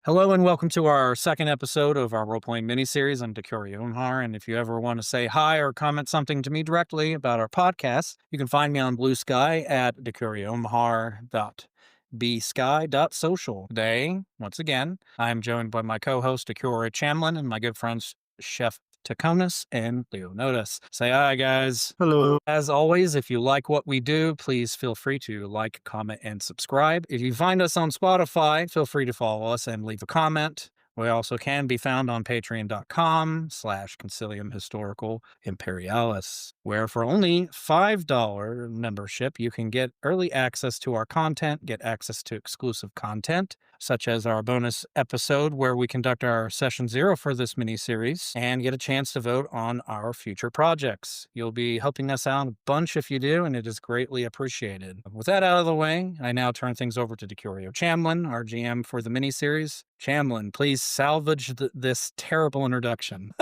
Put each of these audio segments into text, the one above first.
Hello and welcome to our second episode of our role-playing miniseries. I'm Jackalo, and if you ever want to say hi or comment something to me directly about our podcast, you can find me on Blue Sky at jackalo.bsky.social. Today, once again, I'm joined by my co-host Chamlan and my good friends Chef Tekonis and Leonodas. Say hi, guys. Hello. As always, if you like what we do, please feel free to like, comment, and subscribe. If you find us on Spotify, feel free to follow us and leave a comment. We also can be found on patreon.com/Concilium Historical Imperialis, where for only $5 membership, you can get early access to our content, get access to exclusive content, such as our bonus episode where we conduct our session 0 for this mini-series, and get a chance to vote on our future projects. You'll be helping us out a bunch if you do, and it is greatly appreciated. With that out of the way, I now turn things over to Decurio Chamlan, our GM for the mini-series. Chamlan, please salvage this terrible introduction.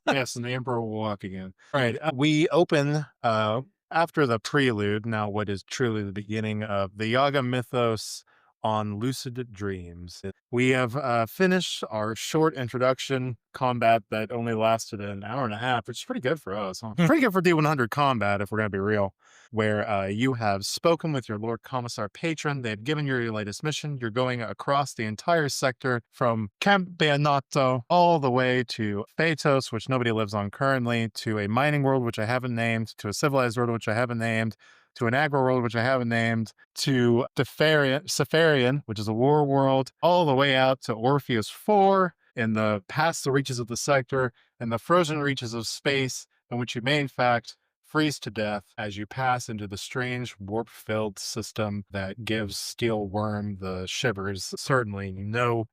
Yes, and the Emperor will walk again. All right, we open after the prelude, now what is truly the beginning of the Yaga mythos on lucid dreams. We have finished our short introduction combat that only lasted an hour and a half, which is pretty good for us. Huh? Pretty good for D100 combat, if we're going to be real, where you have spoken with your Lord Commissar patron. They've given you your latest mission. You're going across the entire sector from Campeonato all the way to Phaetos, which nobody lives on currently, to a mining world, which I haven't named, to a civilized world, which I haven't named, to an agro world, which I haven't named, to Safarian, which is a war world, all the way out to Orpheus 4 in the past the reaches of the sector and the frozen reaches of space, in which you may in fact freeze to death as you pass into the strange warp-filled system that gives Steel Worm the shivers. Certainly,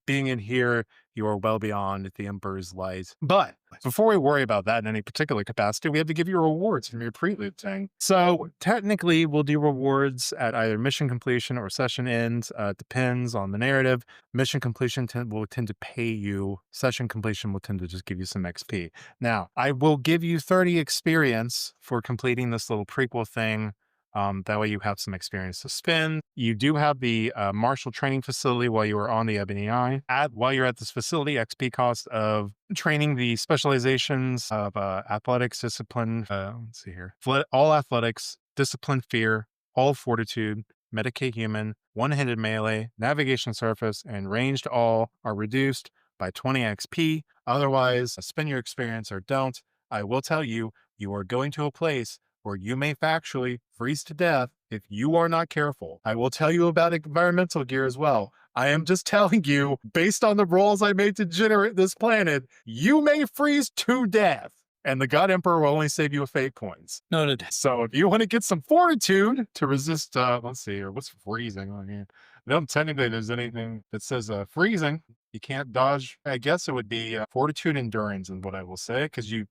being in here, you are well beyond the Emperor's light. But before we worry about that in any particular capacity, we have to give you rewards from your prelude thing. So technically, we'll do rewards at either mission completion or session end. Depends on the narrative. Mission completion will tend to pay you. Session completion will tend to just give you some XP. Now, I will give you 30 experience for completing this little prequel thing. That way you have some experience to spend. You do have the martial training facility while you are on the Ebony Eye. While you're at this facility, XP cost of training the specializations of athletics, discipline, let's see here, all athletics, discipline, fear, all fortitude, Medicaid human, one-handed melee, navigation surface, and ranged all are reduced by 20 XP. Otherwise, spend your experience or don't. I will tell you, you are going to a place where you may factually freeze to death if you are not careful. I will tell you about environmental gear as well. I am just telling you, based on the rolls I made to generate this planet, you may freeze to death. And the God Emperor will only save you a fate points. Noted. So if you want to get some fortitude to resist, let's see here, what's freezing on here? I don't technically there's anything that says freezing. You can't dodge. I guess it would be fortitude endurance is what I will say. Because you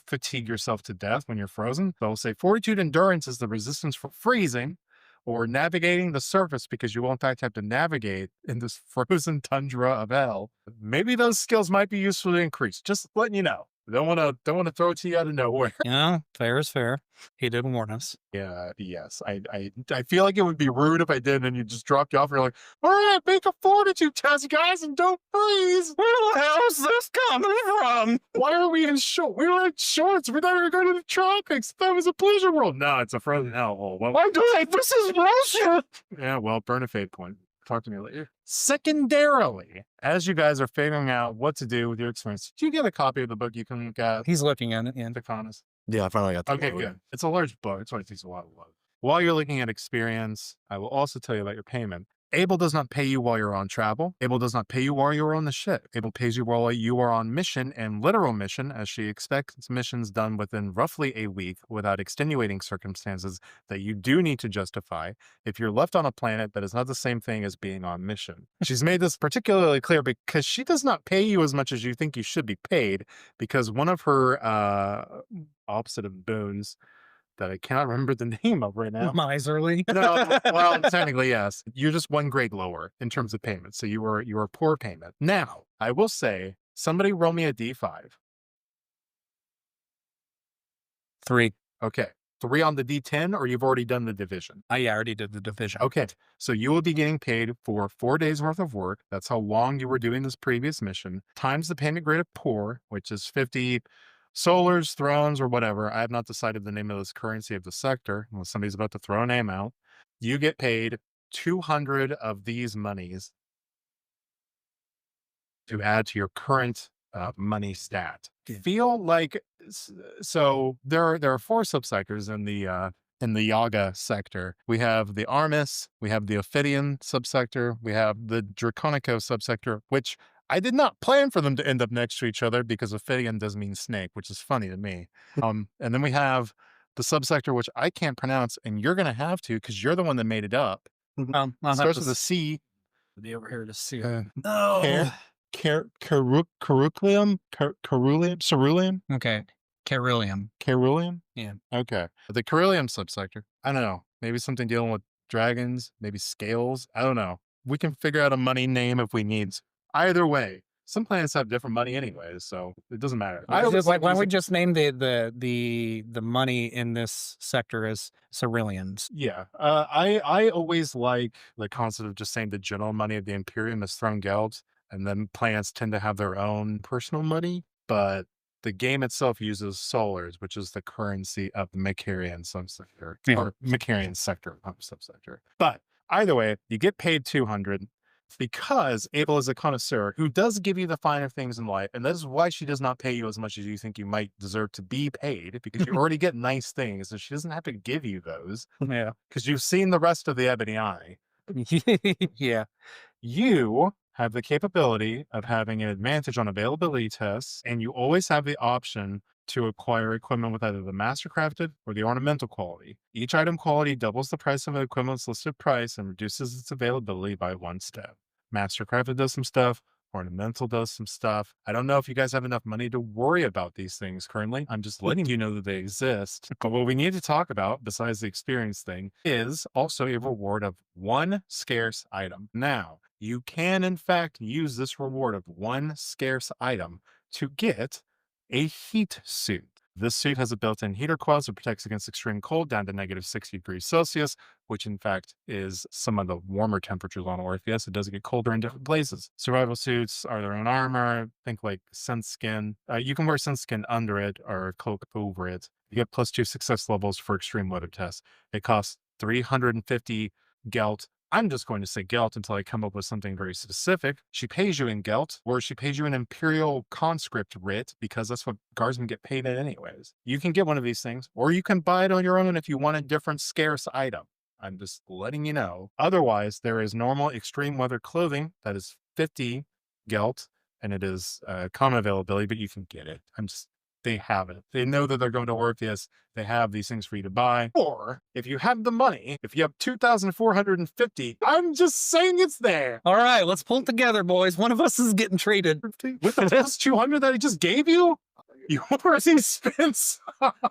fatigue yourself to death when you're frozen. So I'll say fortitude endurance is the resistance for freezing or navigating the surface, because you will in fact have to navigate in this frozen tundra of hell. Maybe those skills might be useful to increase. Just letting you know. Don't want to throw it to you out of nowhere. Yeah, fair is fair. He did warn us. Yeah, yes. I feel like it would be rude if I did and you just dropped you off and you're like, all right, make a fortitude test, guys, and don't freeze. Where the hell is this coming from? Why are we in shorts? We were in shorts. We thought we were going to the tropics. That was a pleasure world. No, it's a frozen hellhole. Well, I'm doing this is bullshit. yeah, well, burn a fate point. Talk to me later. Secondarily, as you guys are figuring out what to do with your experience, did you get a copy of the book you can look at? He's looking at it. Tekonis? Yeah, I finally got the Okay, good. It's a large book. It's why it takes a lot of love. While you're looking at experience, I will also tell you about your payment. Able does not pay you while you're on travel. Able does not pay you while you're on the ship. Able pays you while you are on mission and literal mission, as she expects missions done within roughly a week without extenuating circumstances that you do need to justify if you're left on a planet that is not the same thing as being on mission. She's made this particularly clear because she does not pay you as much as you think you should be paid, because one of her opposite of boons that I cannot remember the name of right now. Miserly. No, well, technically, yes. You're just one grade lower in terms of payment. So you were poor payment. Now, I will say, somebody roll me a D5. 3. Okay. 3 on the D10, or you've already done the division? I already did the division. Okay, so you will be getting paid for 4 days worth of work. That's how long you were doing this previous mission, times the payment grade of poor, which is 50 solars, thrones, or whatever. I have not decided the name of this currency of the sector, unless somebody's about to throw a name out. You get paid 200 of these monies to add to your current money stat. Yeah. Feel like so there are 4 subsectors in the Yaga sector. We have the Armis, we have the Ophidian subsector, we have the Draconico subsector, which I did not plan for them to end up next to each other because Ophidian does mean snake, which is funny to me. And then we have the subsector, which I can't pronounce, and you're going to have to because you're the one that made it up. I'll have Starts to with a C. be over here to see Uh, it. No. Caruclium? Ceruleum? Okay. Carillium. Caruleum? Yeah. Okay. The Carillium subsector. I don't know. Maybe something dealing with dragons, maybe scales. I don't know. We can figure out a money name if we need to. Either way, some planets have different money anyways, so it doesn't matter. I always Why like don't we using- just name the money in this sector as Cerillians? Yeah. I always like the concept of just saying the general money of the Imperium is throne geld, and then planets tend to have their own personal money, but the game itself uses solars, which is the currency of the Macarian subsector, or Macarian sector, not subsector. But either way, you get paid 200 because Abel is a connoisseur who does give you the finer things in life. And that is why she does not pay you as much as you think you might deserve to be paid, because you already get nice things and she doesn't have to give you those Yeah. because you've seen the rest of the Ebony Eye. Yeah. You have the capability of having an advantage on availability tests, and you always have the option to acquire equipment with either the mastercrafted or the ornamental quality. Each item quality doubles the price of an equipment's listed price and reduces its availability by 1 step. Mastercrafted does some stuff, ornamental does some stuff. I don't know if you guys have enough money to worry about these things currently. I'm just letting you know that they exist. But what we need to talk about, besides the experience thing, is also a reward of 1 scarce item. Now, you can in fact use this reward of 1 scarce item to get a heat suit. This suit has a built-in heater coil that protects against extreme cold down to negative 60 degrees Celsius, which in fact is some of the warmer temperatures on Earth. Yes, it does get colder in different places. Survival suits are their own armor. Think like scent skin. You can wear scent skin under it or a cloak over it. You get +2 success levels for extreme weather tests. It costs 350 gelt. I'm just going to say gelt until I come up with something very specific. She pays you in gelt, or she pays you an imperial conscript writ, because that's what guardsmen get paid in anyways. You can get one of these things, or you can buy it on your own if you want a different scarce item. I'm just letting you know. Otherwise, there is normal extreme weather clothing that is 50 gelt, and it is common availability, but you can get it. They have it. They know that they're going to Orpheus. They have these things for you to buy. Or if you have the money, if you have 2,450, I'm just saying it's there. All right, let's pull it together, boys. One of us is getting treated. With the plus 200 that I just gave you, you already spent.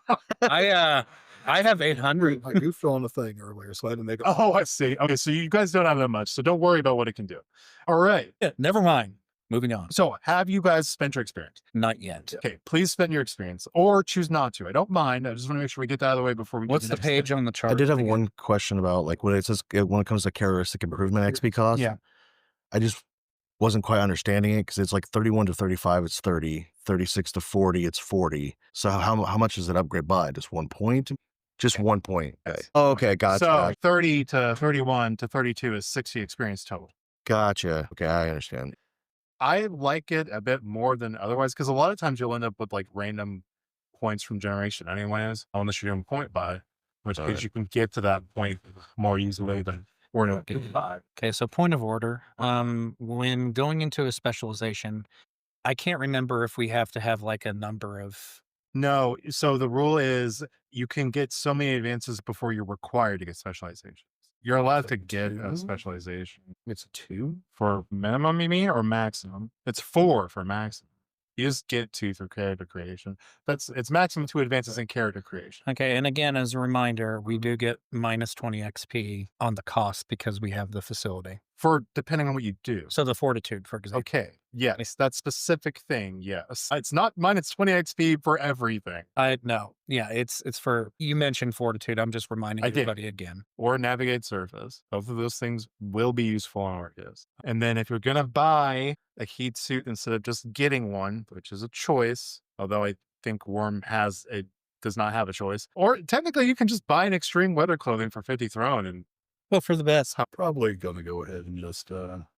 I have 800. I goofed on the thing earlier, so I had to make it. Oh, I see. Okay, so you guys don't have that much, so don't worry about what it can do. All right. Yeah, never mind. Moving on. So have you guys spent your experience? Not yet. Okay, please spend your experience or choose not to. I don't mind. I just want to make sure we get that out of the way before we What's do the next page step. on the chart? I did have again? one question about like when it says when it comes to characteristic improvement XP cost. Yeah. I just wasn't quite understanding it because it's like 31 to 35, it's 30, 36 to 40, it's 40. So how much does it upgrade by? Just 1 point? Just 1 point. Okay. Yes. Oh, okay, gotcha. So 30 to 31 to 32 is 60 experience total. Gotcha. Okay, I understand. I like it a bit more than otherwise because a lot of times you'll end up with like random points from generation anyways, unless you're doing point buy, which All means right. you can get to that point more easily than or no, get 5. Okay, so point of order. When going into a specialization, I can't remember if we have to have like a number of. No, so the rule is you can get so many advances before you're required to get specialization. You're allowed to get a 2? specialization. It's 2 for minimum, you mean, or maximum? It's 4 for maximum. You just get 2 through character creation. It's maximum 2 advances in character creation. Okay, and again, as a reminder, we do get -20 XP on the cost because we have the facility. for depending on what you do. So the fortitude, for example. Okay. Yes, that specific thing. Yes. It's not minus 20 XP for everything. I know. Yeah, it's for, you mentioned fortitude. I'm just reminding I did. everybody again. Or navigate surface. Both of those things will be useful on Arceus. And then if you're going to buy a heat suit instead of just getting one, which is a choice, although I think Worm does not have a choice. Or technically you can just buy an extreme weather clothing for 50 throne and Well, for the best. Probably going to go ahead and just,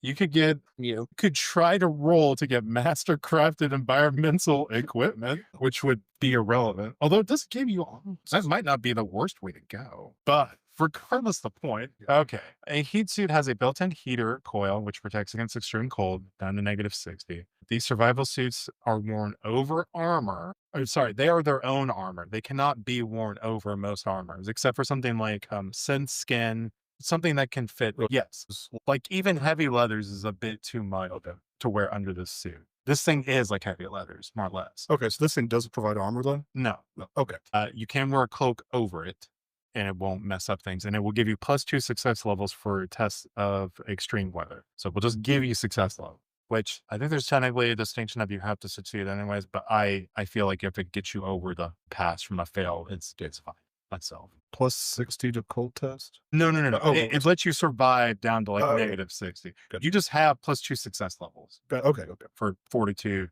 you could try to roll to get master crafted environmental equipment, which would be irrelevant. Although it does give you, that might not be the worst way to go. But regardless of the point, okay. A heat suit has a built-in heater coil, which protects against extreme cold down to -60. These survival suits are worn over armor. They are their own armor. They cannot be worn over most armors, except for something like synth skin, something that can fit. Yes. Like even heavy leathers is a bit too mild to wear under this suit. This thing is like heavy leathers, more or less. Okay, so this thing doesn't provide armor then? No. Okay. You can wear a cloak over it and it won't mess up things. And it will give you +2 success levels for tests of extreme weather. So we'll just give you success level, which I think there's technically a distinction of you have to succeed anyways, but I feel like if it gets you over the pass from a fail, it's fine myself. +60 to cold test? No. Oh, It lets you survive down to like -60. Good. You just have +2 success levels Okay. for fortitude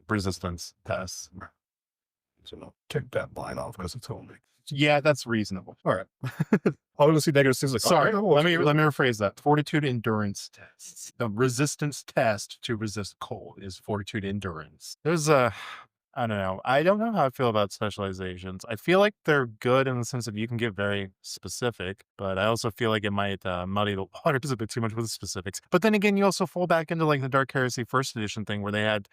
resistance tests. So I'll take that line off because it's only. Yeah, that's reasonable. All right. I want to see negative things like, Sorry, let me rephrase that. Fortitude endurance test. The resistance test to resist cold is fortitude endurance. I don't know. I don't know how I feel about specializations. I feel like they're good in the sense of you can get very specific, but I also feel like it might muddy the waters a bit too much with the specifics. But then again, you also fall back into like the Dark Heresy first edition thing where they had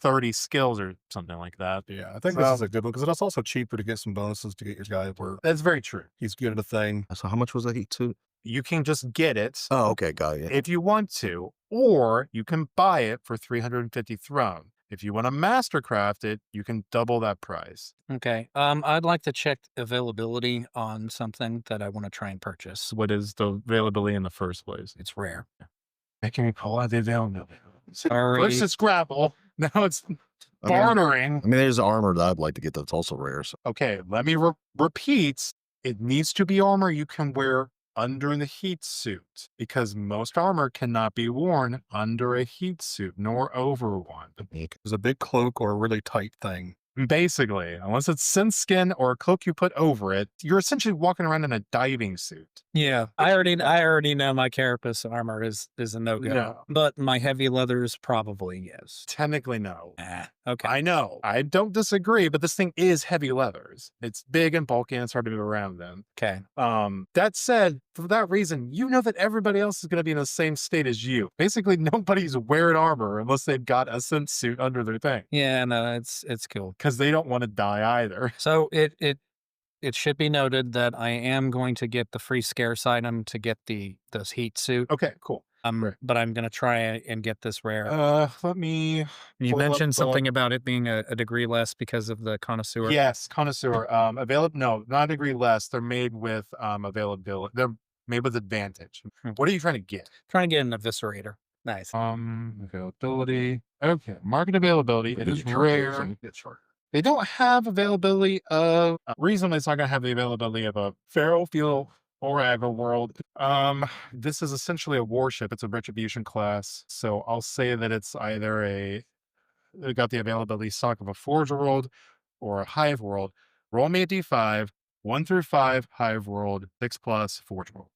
30 skills or something like that. Yeah, I think this is a good one because it's also cheaper to get some bonuses to get your guy where That's very true. he's good at a thing. So how much was that heat suit? You can just get it Oh, okay, got it. if you want to, or you can buy it for 350 throne. If you want to mastercraft it, you can double that price. Okay. I'd like to check availability on something that I want to try and purchase. What is the availability in the first place? It's rare. Making me pull out the availability. Sorry. First it's grapple. Now it's I mean, bartering. there's armor that I'd like to get that's also rare. So. Okay, let me repeat. It needs to be armor you can wear under the heat suit because most armor cannot be worn under a heat suit nor over one. There's a big cloak or a really tight thing. Basically, unless it's synth skin or a cloak you put over it, you're essentially walking around in a diving suit. Yeah, I already know my carapace armor is a no-go. No. But my heavy leathers probably yes. Technically, no. Okay. I know. I don't disagree, but this thing is heavy leathers. It's big and bulky and it's hard to move around then. Okay. That said, for that reason, you know that everybody else is going to be in the same state as you. Basically, nobody's wearing armor unless they've got a synth suit under their thing. Yeah, no, it's cool. Because they don't want to die either. So it should be noted that I am going to get the free scarce item to get this heat suit. Okay, cool. Right. But I'm gonna try and get this rare. Let me. You mentioned something about it being a degree less because of the connoisseur. Yes, connoisseur. No, not a degree less. They're made with availability. They're made with advantage. What are you trying to get? Trying to get an eviscerator. Nice. Availability. Okay, market availability. It is rare. They don't have availability of reasonably it's not going to have the availability of a feral field or agro world. This is essentially a warship. It's a retribution class. So I'll say that it's either it got the availability stock of a forge world or a hive world. Roll me a d5, 1 through 5, hive world, 6+ forge world.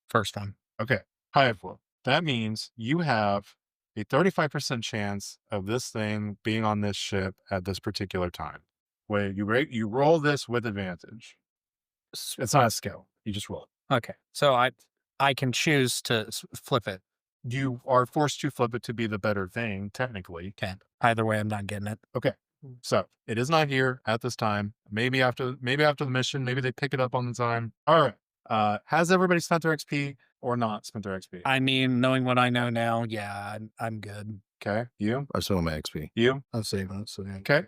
First time. Okay, hive world. That means you have a 35% chance of this thing being on this ship at this particular time. Where you roll this with advantage. It's not a skill. You just roll it. Okay. So I can choose to flip it. You are forced to flip it to be the better thing, technically. Okay. Either way, I'm not getting it. Okay. So it is not here at this time. Maybe after the mission, maybe they pick it up on the time. All right. Has everybody spent their XP or not spent their XP? I mean, knowing what I know now, yeah, I'm good. Okay. You? I still have my XP. You? I'm saving it. So yeah. Okay.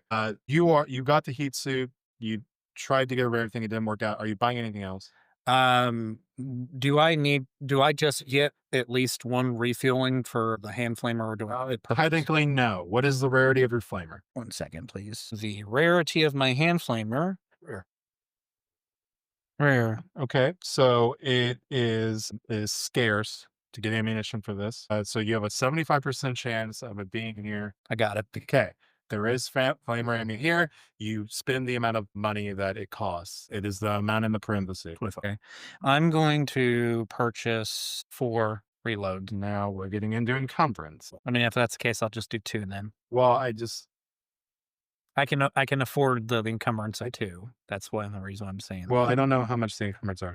You got the heat suit. You tried to get a rare thing. It didn't work out. Are you buying anything else? Do I just get at least one refueling for the hand flamer, or do I Technically, no. What is the rarity of your flamer? 1 second, please. The rarity of my hand flamer. Rare. Okay, so it is scarce to get ammunition for this. So you have a 75% chance of it being here. I got it. Okay, there is flamer ammo here. You spend the amount of money that it costs. It is the amount in the parenthesis. Okay. I'm going to purchase 4 reloads. Now we're getting into encumbrance. I mean, if that's the case, I'll just do 2 then. Well, I can afford the encumbrance of 2. That's one of the reason I'm saying. I don't know how much the encumbrance are.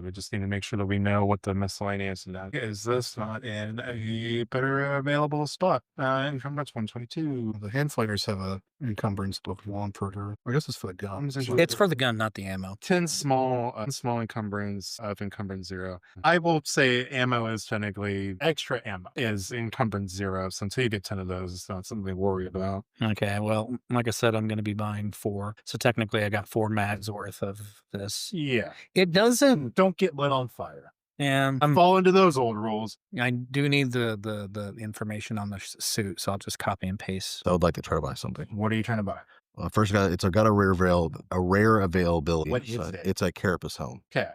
We just need to make sure that we know what the miscellaneous is. This not in a better available spot? Encumbrance 122. The hand flamers have a encumbrance of 1 per turn. I guess it's for the gun. It's for the gun, not the ammo. 10 small encumbrance of encumbrance 0. I will say ammo is technically extra ammo is encumbrance 0. So until you get 10 of those, it's not something to worry about. Okay, well, like I said, I'm going to be buying 4. So technically, I got 4 mags worth of this. Yeah. It doesn't. Don't get lit on fire. And Fall into those old rules. I do need the information on the suit, so I'll just copy and paste. I would like to try to buy something. What are you trying to buy? First, it's got a rare availability. What is it? It's a carapace helm. Okay.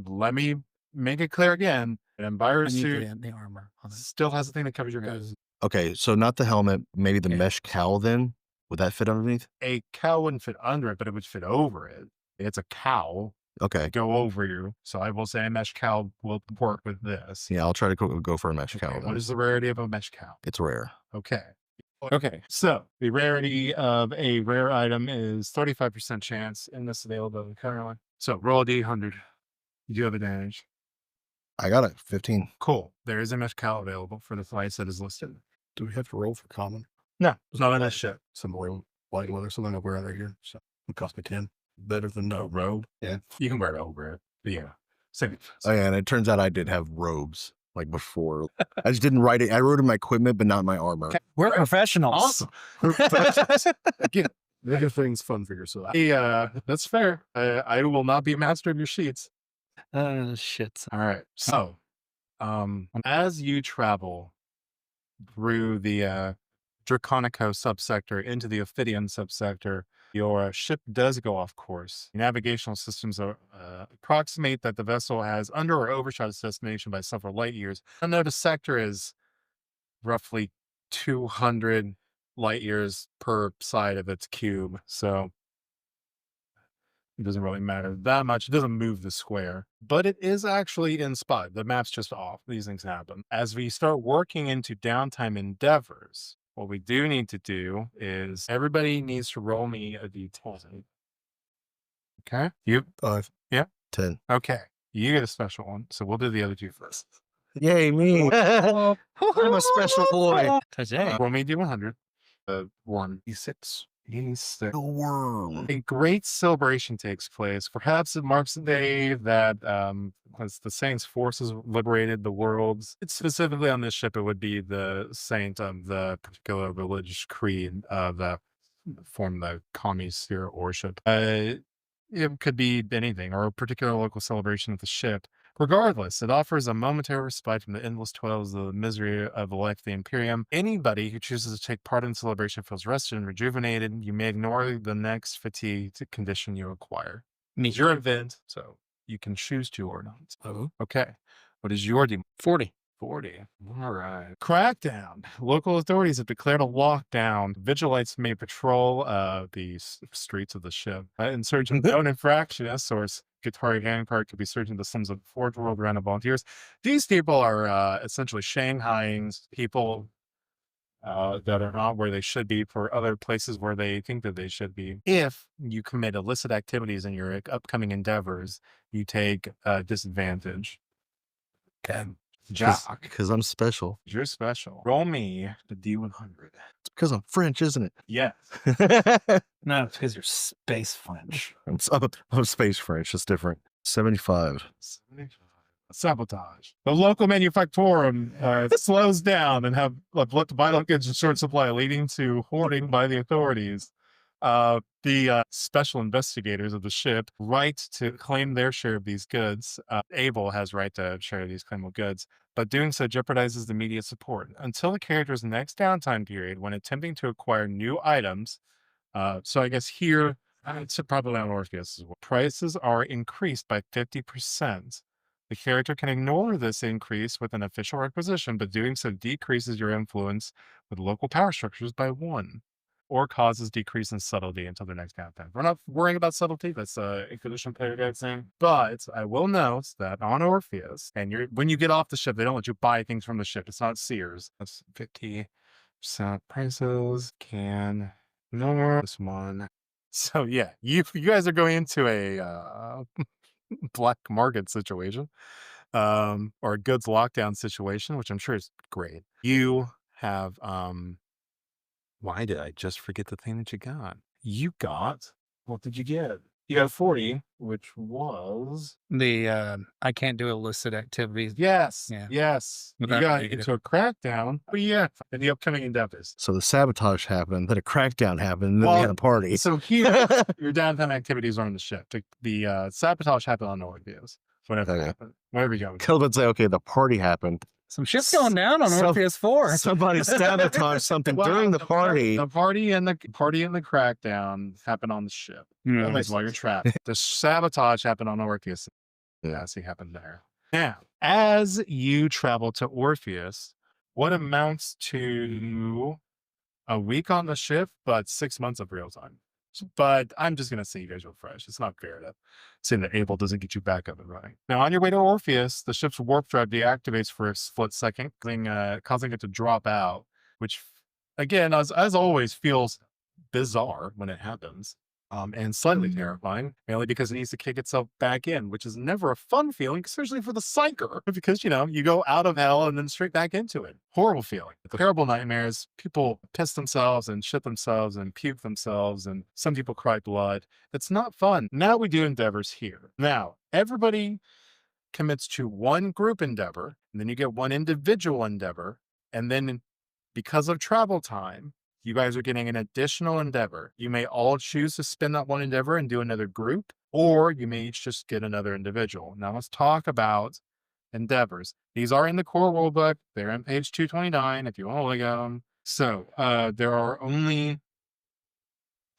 Let me make it clear again. An Empire I need suit the armor on it. still has a thing that covers your head. Okay, so not the helmet, maybe the Yeah. mesh cowl then? Would that fit underneath? A cowl wouldn't fit under it, but it would fit over it. It's a cowl. Okay. Go over you. So I will say a mesh cowl will work with this. Yeah, I'll try to go for a mesh Okay, cowl. what Then. is the rarity of a mesh cowl? It's rare. Okay. Okay. So the rarity of a rare item is 35% chance in this availability currently. So roll a D100. You do have advantage. I got it. 15. Cool. There is a mesh cowl available for the flights that is listed. Do we have to roll for common? No, it's not on this ship. Some light leather, something I'll wear out of here. So it cost me 10. Better than no robe. Yeah. You can wear it over it. But yeah. Same. Oh, yeah, and it turns out I did have robes like before. I just didn't write it. I wrote in my equipment, but not my armor. We're professionals. Awesome. Again, make things fun for yourself. Yeah, that's fair. I will not be master of your sheets. Shit. All right. So, as you travel through the Draconico subsector into the Ophidian subsector, your ship does go off course. Navigational systems approximate that the vessel has under or overshot its destination by several light years. I know the sector is roughly 200 light years per side of its cube, so it doesn't really matter that much. It doesn't move the square, but it is actually in spot. The map's just off. These things happen. As we start working into downtime endeavors, what we do need to do is everybody needs to roll me a d10. Okay? You? 5. 10. Okay. You get a special one, so we'll do the other 2 first. Yay, me. I'm a special boy. Today. Roll me d100. 1. D6. The worm. A great celebration takes place. Perhaps it marks the day that as the Saints' forces liberated the worlds. It's specifically on this ship, it would be the saint of the particular religious creed that formed the commie sphere of worship. It could be anything, or a particular local celebration of the ship. Regardless, it offers a momentary respite from the endless toils of the misery of the life of the Imperium. Anybody who chooses to take part in the celebration feels rested and rejuvenated. You may ignore the next fatigued condition you acquire. It's your event, so you can choose to or not. Oh. Okay. What is your 40. 40. All right. Crackdown. Local authorities have declared a lockdown. Vigilantes may patrol the streets of the ship. In search of known infractionists, or Guitari Handcart could be searching the sums of Forge World random volunteers. These people are essentially shanghaiing people that are not where they should be for other places where they think that they should be. If you commit illicit activities in your upcoming endeavors, you take disadvantage. Okay. Jack, Because I'm special. you're special. Roll me the D100. It's because I'm French, isn't it? Yes. No, it's because you're space French. I'm space French. It's different. 75. 75. Sabotage. The local manufactorum slows down and have left vital goods in short supply, leading to hoarding by the authorities. The special investigators of the ship right to claim their share of these goods. Abel has right to share these claimable goods, but doing so jeopardizes the immediate support until the character's next downtime period when attempting to acquire new items. So I guess here, it's probably on Orpheus as well. Prices are increased by 50%. The character can ignore this increase with an official requisition, but doing so decreases your influence with local power structures by 1 or causes decrease in subtlety until the next campaign. We're not worrying about subtlety. That's Inquisition player guide saying. But I will note that on Orpheus, and when you get off the ship, they don't let you buy things from the ship. It's not Sears. That's 50% prices. Can ignore this one. So yeah, you guys are going into a black market situation, or a goods lockdown situation, which I'm sure is great. You have why did I just forget the thing that you got? What did you get? You got 40, which was I can't do illicit activities. yes, Yeah. yes. You Okay. got into a crackdown. But yeah, in the upcoming endeavors. So the sabotage happened, then a crackdown happened, and then we had a party. So here, your downtime activities are on the ship. The sabotage happened on Orpheus. Whatever Okay. happened. Whatever you go. Caleb would say, okay, the party happened. Some shit's going down on So- Orpheus 4. Somebody sabotaged something Well, during the party. The party and the crackdown happened on the ship. Yeah. That's why you're trapped. The sabotage happened on Orpheus. Yeah, see, happened there. Now, as you travel to Orpheus, what amounts to a week on the ship, but 6 months of real time. But I'm just going to say you guys were fresh. It's not fair to say that Abel doesn't get you back up and running. Now, on your way to Orpheus, the ship's warp drive deactivates for a split second, causing it to drop out, which, again, as always, feels bizarre when it happens. And slightly terrifying, mainly because it needs to kick itself back in, which is never a fun feeling, especially for the psyker, because, you go out of hell and then straight back into it. Horrible feeling. The terrible nightmares, people piss themselves and shit themselves and puke themselves, and some people cry blood. It's not fun. Now we do endeavors here. Now, everybody commits to one group endeavor, and then you get one individual endeavor, and then because of travel time, you guys are getting an additional endeavor. You may all choose to spend that one endeavor and do another group, or you may each just get another individual. Now let's talk about endeavors. These are in the core rulebook. They're on page 229 if you want to look at them. So there are only,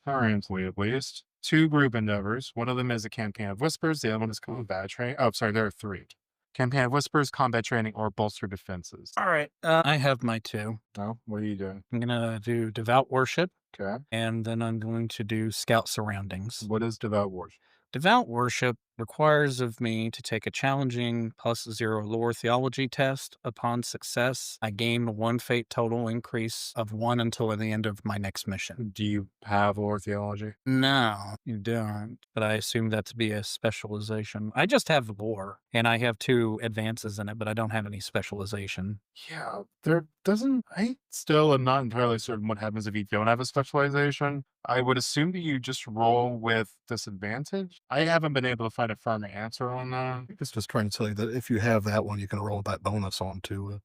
currently at least, 2 group endeavors. One of them is a campaign of whispers. The other one is combat training. Oh, sorry, there are 3. Campaign of whispers, combat training, or bolster defenses. All right. I have my 2. Oh, what are you doing? I'm going to do devout worship, Okay. and then I'm going to do scout surroundings. What is devout worship? Devout worship requires of me to take a challenging +0 lore theology test. Upon success, I gain 1 fate total increase of 1 until the end of my next mission. Do you have lore theology? No, you don't. But I assume that to be a specialization. I just have lore, and I have 2 advances in it, but I don't have any specialization. Yeah, I still am not entirely certain what happens if you don't have a specialization. I would assume that you just roll with disadvantage. I haven't been able to find a firm answer on that. It's just trying to tell you that if you have that one, you can roll that bonus on to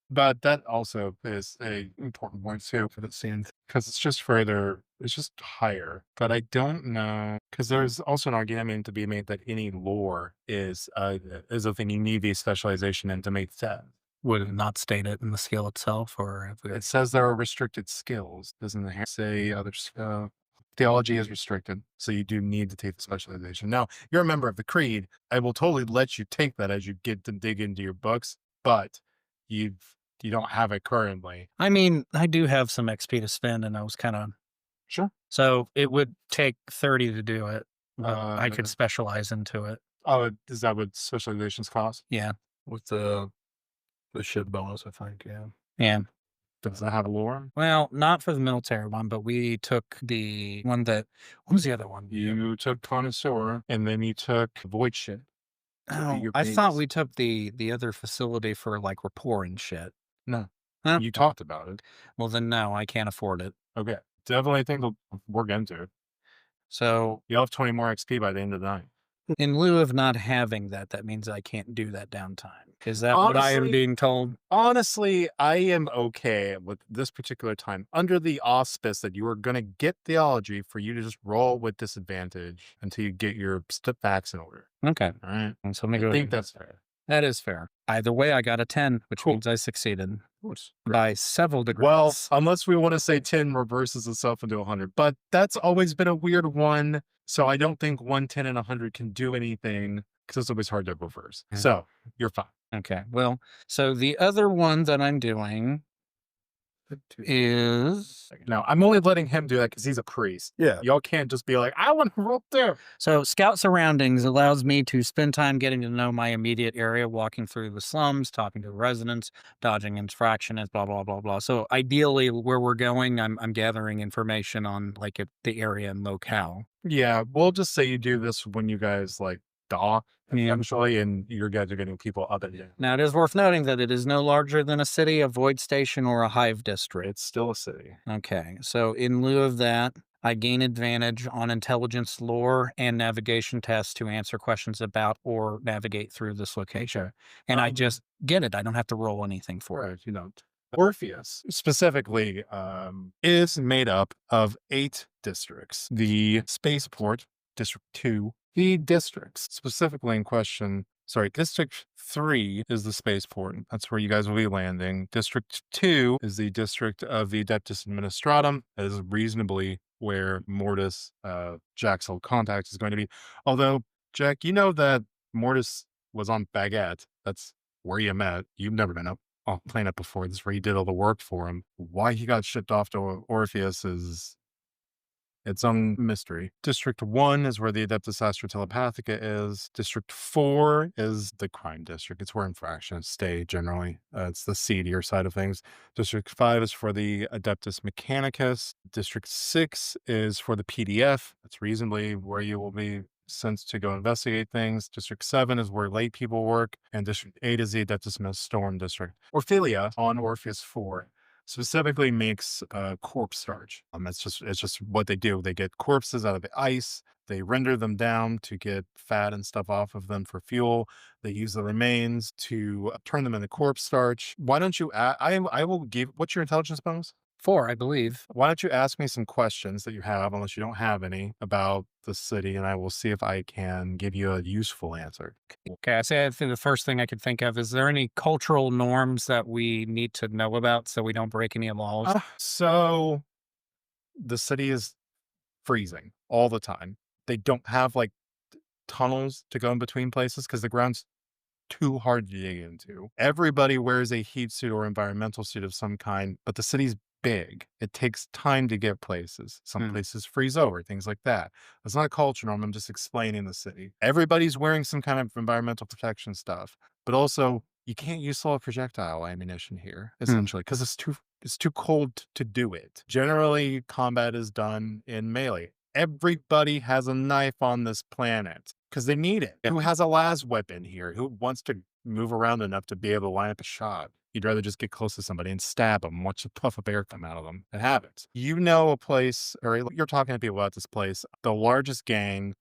But that also is a important point too, for the scene. because it's just higher. But I don't know, because there's also an argument to be made that any lore is a thing you need the specialization in to make that. Would it not state it in the skill itself, or if It says there are restricted skills. Doesn't it say other stuff? Theology is restricted, so you do need to take the specialization. Now, you're a member of the Creed. I will totally let you take that as you get to dig into your books, but you don't have it currently. I mean, I do have some XP to spend, and I was kind of Sure. so it would take 30 to do it. I could Uh, specialize into it. Oh, is that what specializations cost? Yeah, With the ship bonus, I think, yeah. yeah. Does that have a lore? Well, not for the military one, but we took the one that. What was the other one? You took Connoisseur, and then you took Void Ship. Oh, your I thought base. we took the other facility for like rapport and shit. No. Huh? You talked about it. Well, then no, I can't afford it. Okay. Definitely think we'll work into it. So You'll have 20 more XP by the end of the night. In lieu of not having that, that means I can't do that downtime. Is that what I am Honestly, being told? Honestly, I am okay with this particular time under the auspice that you are going to get theology for you to just roll with disadvantage until you get your step backs in order. Okay. All right. And so let me I go think ahead. that's fair. That is fair. Either way, I got a 10, which Cool. means I succeeded Of course. by several degrees. Well, unless we want to say 10 reverses itself into 100, but that's always been a weird one. So I don't think 110 and 100 can do anything because it's always hard to reverse. Yeah. So you're fine. Okay. Well, so the other one that I'm doing is Now, I'm only letting him do that because he's a priest. Yeah. Y'all can't just be like, I want to roll there. so Scout Surroundings allows me to spend time getting to know my immediate area, walking through the slums, talking to residents, dodging infractions, blah blah blah blah. So ideally, where we're going, I'm gathering information on like the area and locale. Yeah, we'll just say you do this when you guys like dock eventually, and you guys are getting people up and down. Now, it is worth noting that it is no larger than a city, a void station, or a hive district. It's still a city. Okay, so in lieu of that, I gain advantage on intelligence lore and navigation tests to answer questions about or navigate through this location. And I just get it. I don't have to roll anything for it. Right, you don't. Orpheus specifically is made up of 8 districts. The spaceport, District 2, the districts specifically in question. Sorry, District 3 is the spaceport. That's where you guys will be landing. District 2 is the district of the Adeptus Administratum. That is reasonably where Mortis Jack's old contact is going to be. Although, Jack, you know that Mortis was on Baguette. That's where you met. You've never been up on planet before. This is where he did all the work for him. Why he got shipped off to Orpheus is its own mystery. District 1 is where the Adeptus Astra Telepathica is. District 4 is the crime district. It's where infractions stay generally. It's the seedier side of things. District 5 is for the Adeptus Mechanicus. District 6 is for the PDF. That's reasonably where you will be sent to go investigate things. District 7 is where lay people work. And District 8 is the Adeptus Storm district. Orphelia on Orpheus 4 specifically makes corpse starch. It's just what they do. They get corpses out of the ice. They render them down to get fat and stuff off of them for fuel. They use the remains to turn them into corpse starch. Why don't you? I will give. What's your intelligence bonus? 4, I believe. Why don't you ask me some questions that you have, unless you don't have any, about the city, and I will see if I can give you a useful answer. Okay, I think the first thing I could think of is there any cultural norms that we need to know about so we don't break any laws? So the city is freezing all the time. They don't have like tunnels to go in between places because the ground's too hard to dig into. Everybody wears a heat suit or environmental suit of some kind, but the city's big. It takes time to get places. Some places freeze over, things like that. It's not a culture norm. I'm just explaining the city. Everybody's wearing some kind of environmental protection stuff, but also you can't use solid projectile ammunition here, essentially, because it's too cold to do it. Generally, combat is done in melee. Everybody has a knife on this planet because they need it. Who has a las weapon here? Who wants to move around enough to be able to line up a shot? You'd rather just get close to somebody and stab them, watch a puff of air come out of them. It happens. You know a place, or you're talking to people about this place. The largest gang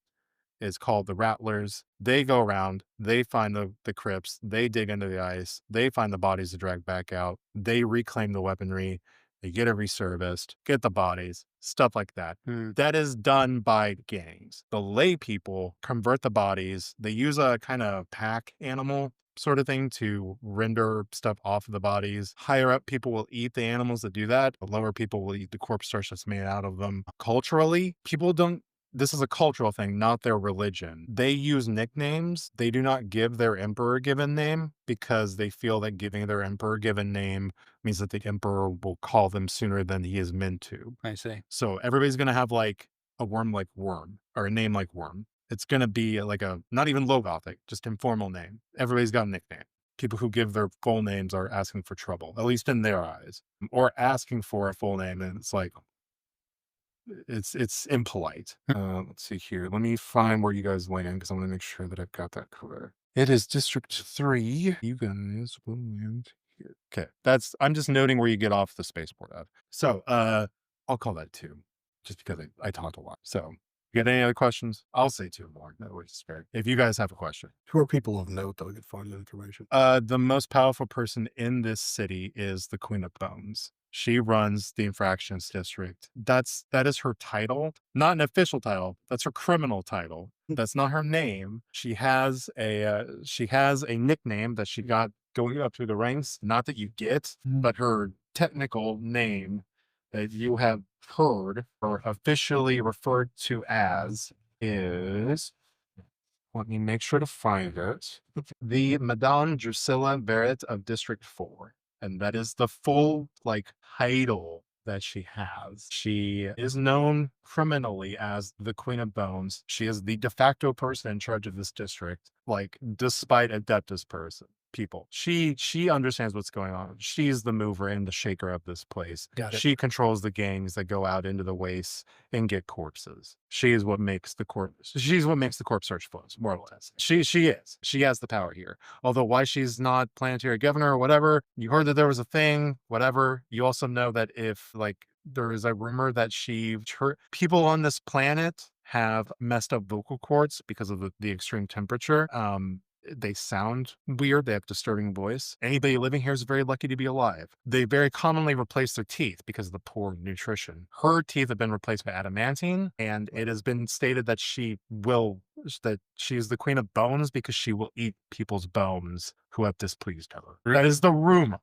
is called the Rattlers. They go around, they find the crypts, they dig into the ice, they find the bodies to drag back out, they reclaim the weaponry, they get it reserviced, get the bodies, stuff like that. That is done by gangs. The lay people convert the bodies. They use a kind of pack animal sort of thing to render stuff off of the bodies. Higher up people will eat the animals that do that. The lower people will eat the corpse starch that's made out of them. Culturally, people don't. This is a cultural thing, not their religion. They use nicknames. They do not give their emperor given name because they feel that giving their emperor given name means that the emperor will call them sooner than he is meant to. I see. So everybody's going to have like a worm like Worm or a name like Worm. It's going to be like a, not even low Gothic, just informal name. Everybody's got a nickname. People who give their full names are asking for trouble, at least in their eyes, or asking for a full name. And it's like, it's impolite. Let's see here. Let me find where you guys land because I want to make sure that I've got that correct. It is District 3. You guys will land here. Okay. I'm just noting where you get off the spaceport of. So, I'll call that 2 just because I talked a lot. So You got any other questions? I'll say 2 more. No, which is fair. If you guys have a question. Who are people of note that we could find the information? The most powerful person in this city is the Queen of Bones. She runs the infractions district. That is her title, not an official title. That's her criminal title. That's not her name. She has a nickname that she got going up through the ranks. Not that you get, but her technical name that you have heard or officially referred to as is. Let me make sure to find it. The Madame Drusilla Verret of District 4. And that is the full, title that she has. She is known criminally as the Queen of Bones. She is the de facto person in charge of this district, despite Adeptus people. She understands what's going on. She's the mover and the shaker of this place. Got it. She controls the gangs that go out into the wastes and get corpses. She's what makes the corpse search flows, more or less. She has the power here. Although why she's not planetary governor or whatever, you heard that there was a thing, whatever. You also know that if there is a rumor that people on this planet have messed up vocal cords because of the extreme temperature. They sound weird. They have disturbing voice. Anybody living here is very lucky to be alive. They very commonly replace their teeth because of the poor nutrition. Her teeth have been replaced by adamantine, and it has been stated that she's the Queen of Bones because she will eat people's bones who have displeased her. That is the rumor.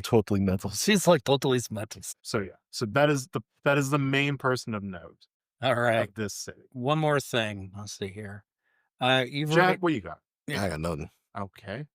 Totally mental. She's like totally mental. So yeah. So that is the main person of note All right. of this city. One more thing. Let's see here. Jack, what you got? I got nothing. Okay.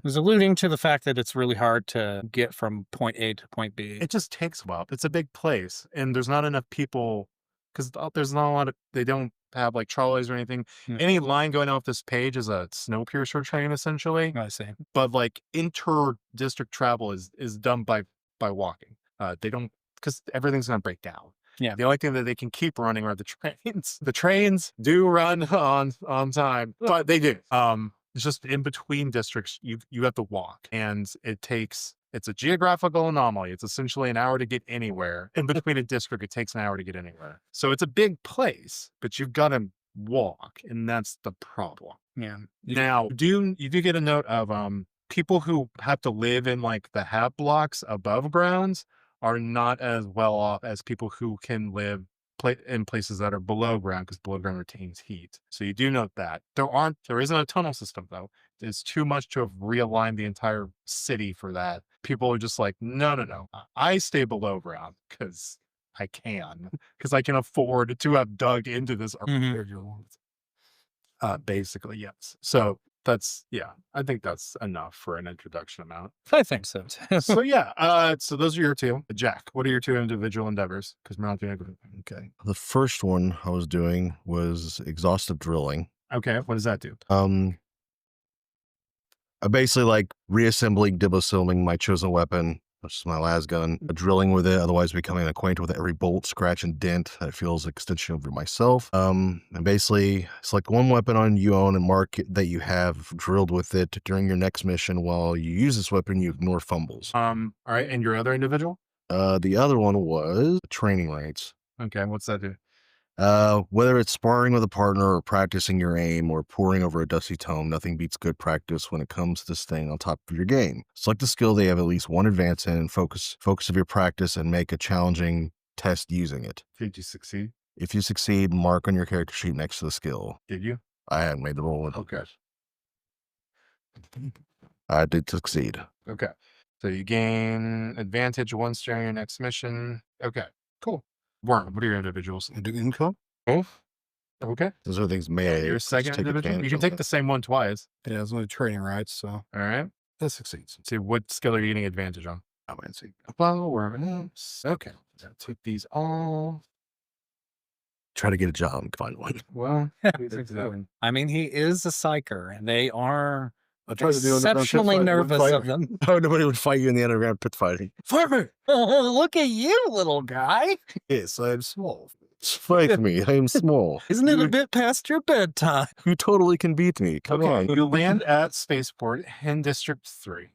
was alluding to the fact that it's really hard to get from point A to point B. It just takes a while. It's a big place, and there's not enough people because there's not a lot of. They don't have trolleys or anything. Any line going off this page is a Snowpiercer train, essentially. I see. But inter-district travel is done by walking. They don't because everything's gonna break down. Yeah. The only thing that they can keep running are the trains. The trains do run on time, but they do. It's just in between districts, you have to walk, and it's a geographical anomaly. It's essentially an hour to get anywhere. In between a district, it takes an hour to get anywhere. So it's a big place, but you've got to walk, and that's the problem. Yeah. Now, you do get a note of people who have to live in the hab blocks above grounds are not as well off as people who can live in places that are below ground because below ground retains heat. So you do note that. There isn't a tunnel system though. It's too much to have realigned the entire city for that. People are just no. I stay below ground because I can afford to have dug into this. Basically, yes. So I think that's enough for an introduction amount. I think so. So yeah, so those are your 2. Jack, what are your 2 individual endeavors? Because we're not doing it. Okay. The first one I was doing was exhaustive drilling. Okay, what does that do? I basically reassembling, dibosilming my chosen weapon, which is my las gun, drilling with it, otherwise becoming acquainted with every bolt, scratch, and dent that feels an extension of myself. And basically select one weapon on you own and mark it that you have drilled with it during your next mission. While you use this weapon, you ignore fumbles. All right, and your other individual? The other one was training rates. Okay, what's that do? Whether it's sparring with a partner or practicing your aim or poring over a dusty tome, nothing beats good practice when it comes to staying on top of your game. Select a skill they have at least one advance in and focus of your practice and make a challenging test using it. Did you succeed? If you succeed, mark on your character sheet next to the skill. Did you? I hadn't made the roll. Okay. I did succeed. Okay. So you gain advantage once during your next mission. Okay, cool. Worm, what are your individuals? Do income? Both? Okay. Those are things may Your second individual? You can take the same one twice. Yeah, it's only training rights, so All right. that succeeds. See, what skill are you getting advantage on? I might see. Well, worm. Okay. So take these all. Try to get a job and find one. Well, I mean, he is a psyker, and they are I tried to do underground pit exceptionally fight, nervous wouldn't of fight. them. Oh, nobody would fight you in the underground pit fighting. Farmer, look at you, little guy. Yes, I'm small. Fight me. I am small. Isn't it a bit past your bedtime? You totally can beat me. Come on. You land at Spaceport in District 3.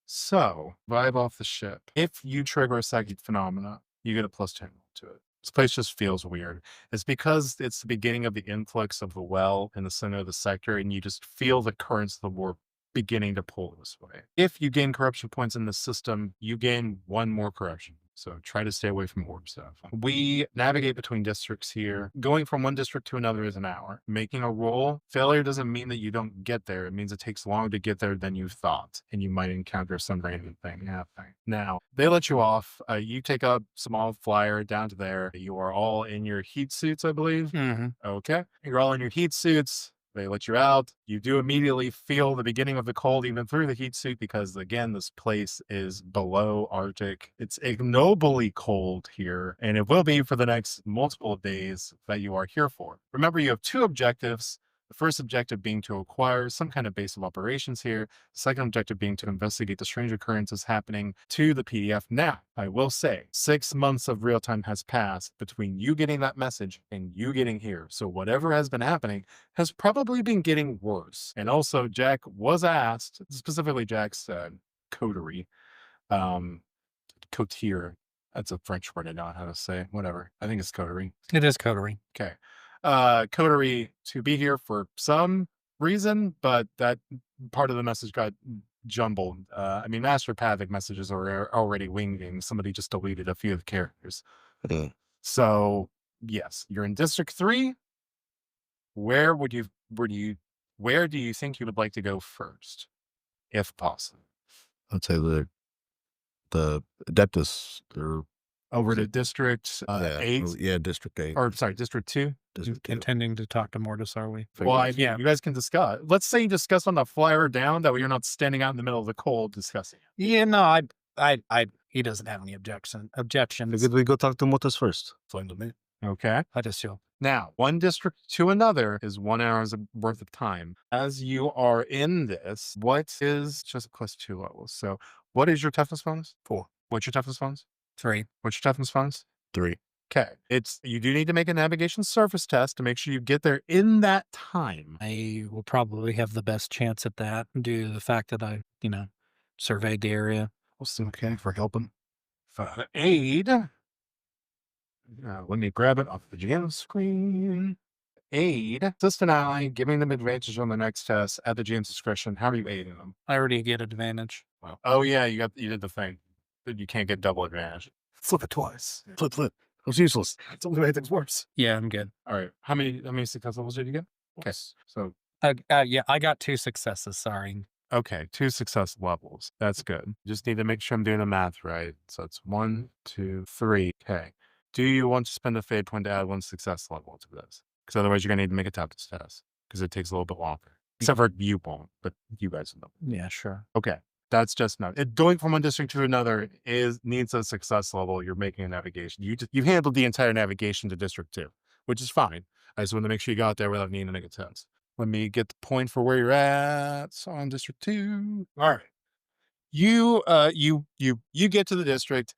So, vibe off the ship. If you trigger a psychic phenomena, you get a +10 to it. This place just feels weird. It's because it's the beginning of the influx of the well in the center of the sector, and you just feel the currents of the warp beginning to pull this way. If you gain corruption points in the system, you gain 1 more corruption. So try to stay away from warp stuff. We navigate between districts here. Going from one district to another is an hour. Making a roll, failure doesn't mean that you don't get there. It means it takes longer to get there than you thought, and you might encounter some random thing happening. Now, they let you off. You take a small flyer down to there. You are all in your heat suits, I believe. Okay. You're all in your heat suits. They let you out. You do immediately feel the beginning of the cold even through the heat suit because, again, this place is below Arctic. It's ignobly cold here, and it will be for the next multiple days that you are here for. Remember, you have 2 objectives. The first objective being to acquire some kind of base of operations here. The second objective being to investigate the strange occurrences happening to the PDF. Now, I will say 6 months of real time has passed between you getting that message and you getting here. So whatever has been happening has probably been getting worse. And also Jack was asked, specifically Jack's coterie, coterie. That's a French word I don't know how to say. Whatever. I think it's coterie. It is coterie. Okay. Coterie to be here for some reason, but that part of the message got jumbled. I mean, astropathic messages are already winging. Somebody just deleted a few of the characters. So yes, you're in District 3. Where do you think you would like to go first, if possible? I'd say the Adeptus or Over to District 8? Yeah, District 8. Or sorry, District 2? District 2. Intending to talk to Mortis, are we? Well, yeah, you guys can discuss. Let's say you discuss on the flyer down, that way you're not standing out in the middle of the cold discussing it. Yeah, no, he doesn't have any objections. Could we go talk to Motus first? Fine to me. Okay. I assume. Now, one district to another is 1 hour's worth of time. As you are in this, what is just +2 levels? So what is your toughness bonus? 4. What's your toughness bonus? 3. What's your toughness bonus? 3. Okay. You do need to make a navigation surface test to make sure you get there in that time. I will probably have the best chance at that due to the fact that I, surveyed the area. Okay, for helping. Aid. Let me grab it off the GM screen. Aid. Assist and I, giving them advantage on the next test at the GM's discretion. How are you aiding them? I already get advantage. Wow. Oh yeah, you did the thing. You can't get double advantage. Flip it twice. Flip. It was useless. It's only made things worse. Yeah, I'm good. All right. How many success levels did you get? Okay. So Yeah, I got 2 successes. Sorry. okay, 2 success levels. That's good. Just need to make sure I'm doing the math right. So it's 1, 2, 3. Okay. Do you want to spend a fate point to add 1 success level to this? Because otherwise you're gonna need to make a toughness test because it takes a little bit longer. Except for you won't, but you guys will. Yeah, sure. Okay. That's just not it. Going from one district to another needs a success level. You're making a navigation. You've handled the entire navigation to District 2, which is fine. I just want to make sure you got there without needing to make a test. Let me get the point for where you're at. So on District 2. All right. You get to the district.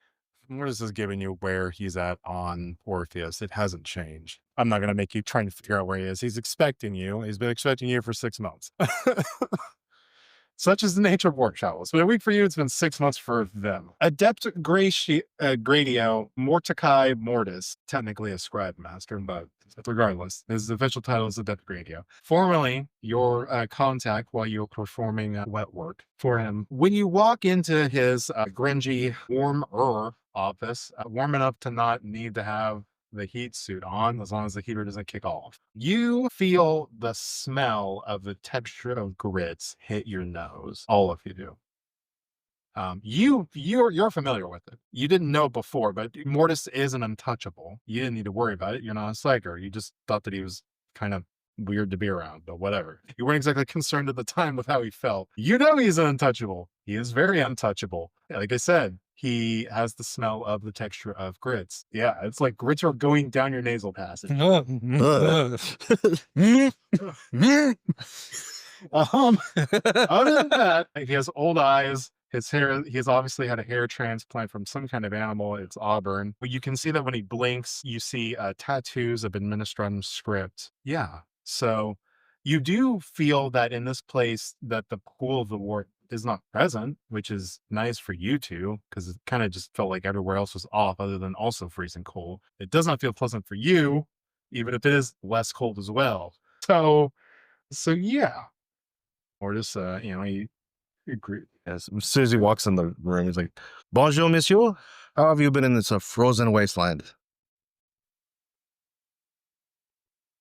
Mortis is giving you where he's at on Orpheus. It hasn't changed. I'm not gonna make you trying to figure out where he is. He's expecting you. He's been expecting you for 6 months. Such is the nature of work travels. It's been a week for you. It's been 6 months for them. Adept Gradio Mordecai Mortis, technically a scribe master, but regardless, his official title is Adept Gradio. Formerly, your contact while you were performing wet work for him. When you walk into his grungy, warmer office, warm enough to not need to have the heat suit on as long as the heater doesn't kick off. You feel the smell of the texture of grits hit your nose. All of you do. You're familiar with it. You didn't know before, but Mortis is an untouchable. You didn't need to worry about it. You're not a psyker. You just thought that he was kind of weird to be around, but whatever. You weren't exactly concerned at the time with how he felt. You know he's untouchable. He is very untouchable. Like I said, he has the smell of the texture of grits. Yeah, it's like grits are going down your nasal passage. Other than that, he has old eyes. His hair, he's obviously had a hair transplant from some kind of animal. It's auburn. But you can see that when he blinks, you see tattoos of Administratum script. Yeah. So you do feel that in this place that the pool of the warp is not present, which is nice for you two, because it kind of just felt like everywhere else was off other than also freezing cold. It does not feel pleasant for you, even if it is less cold as well. So yeah. Or just, he agree. As soon as he walks in the room, he's like, "Bonjour, monsieur. How have you been in this frozen wasteland?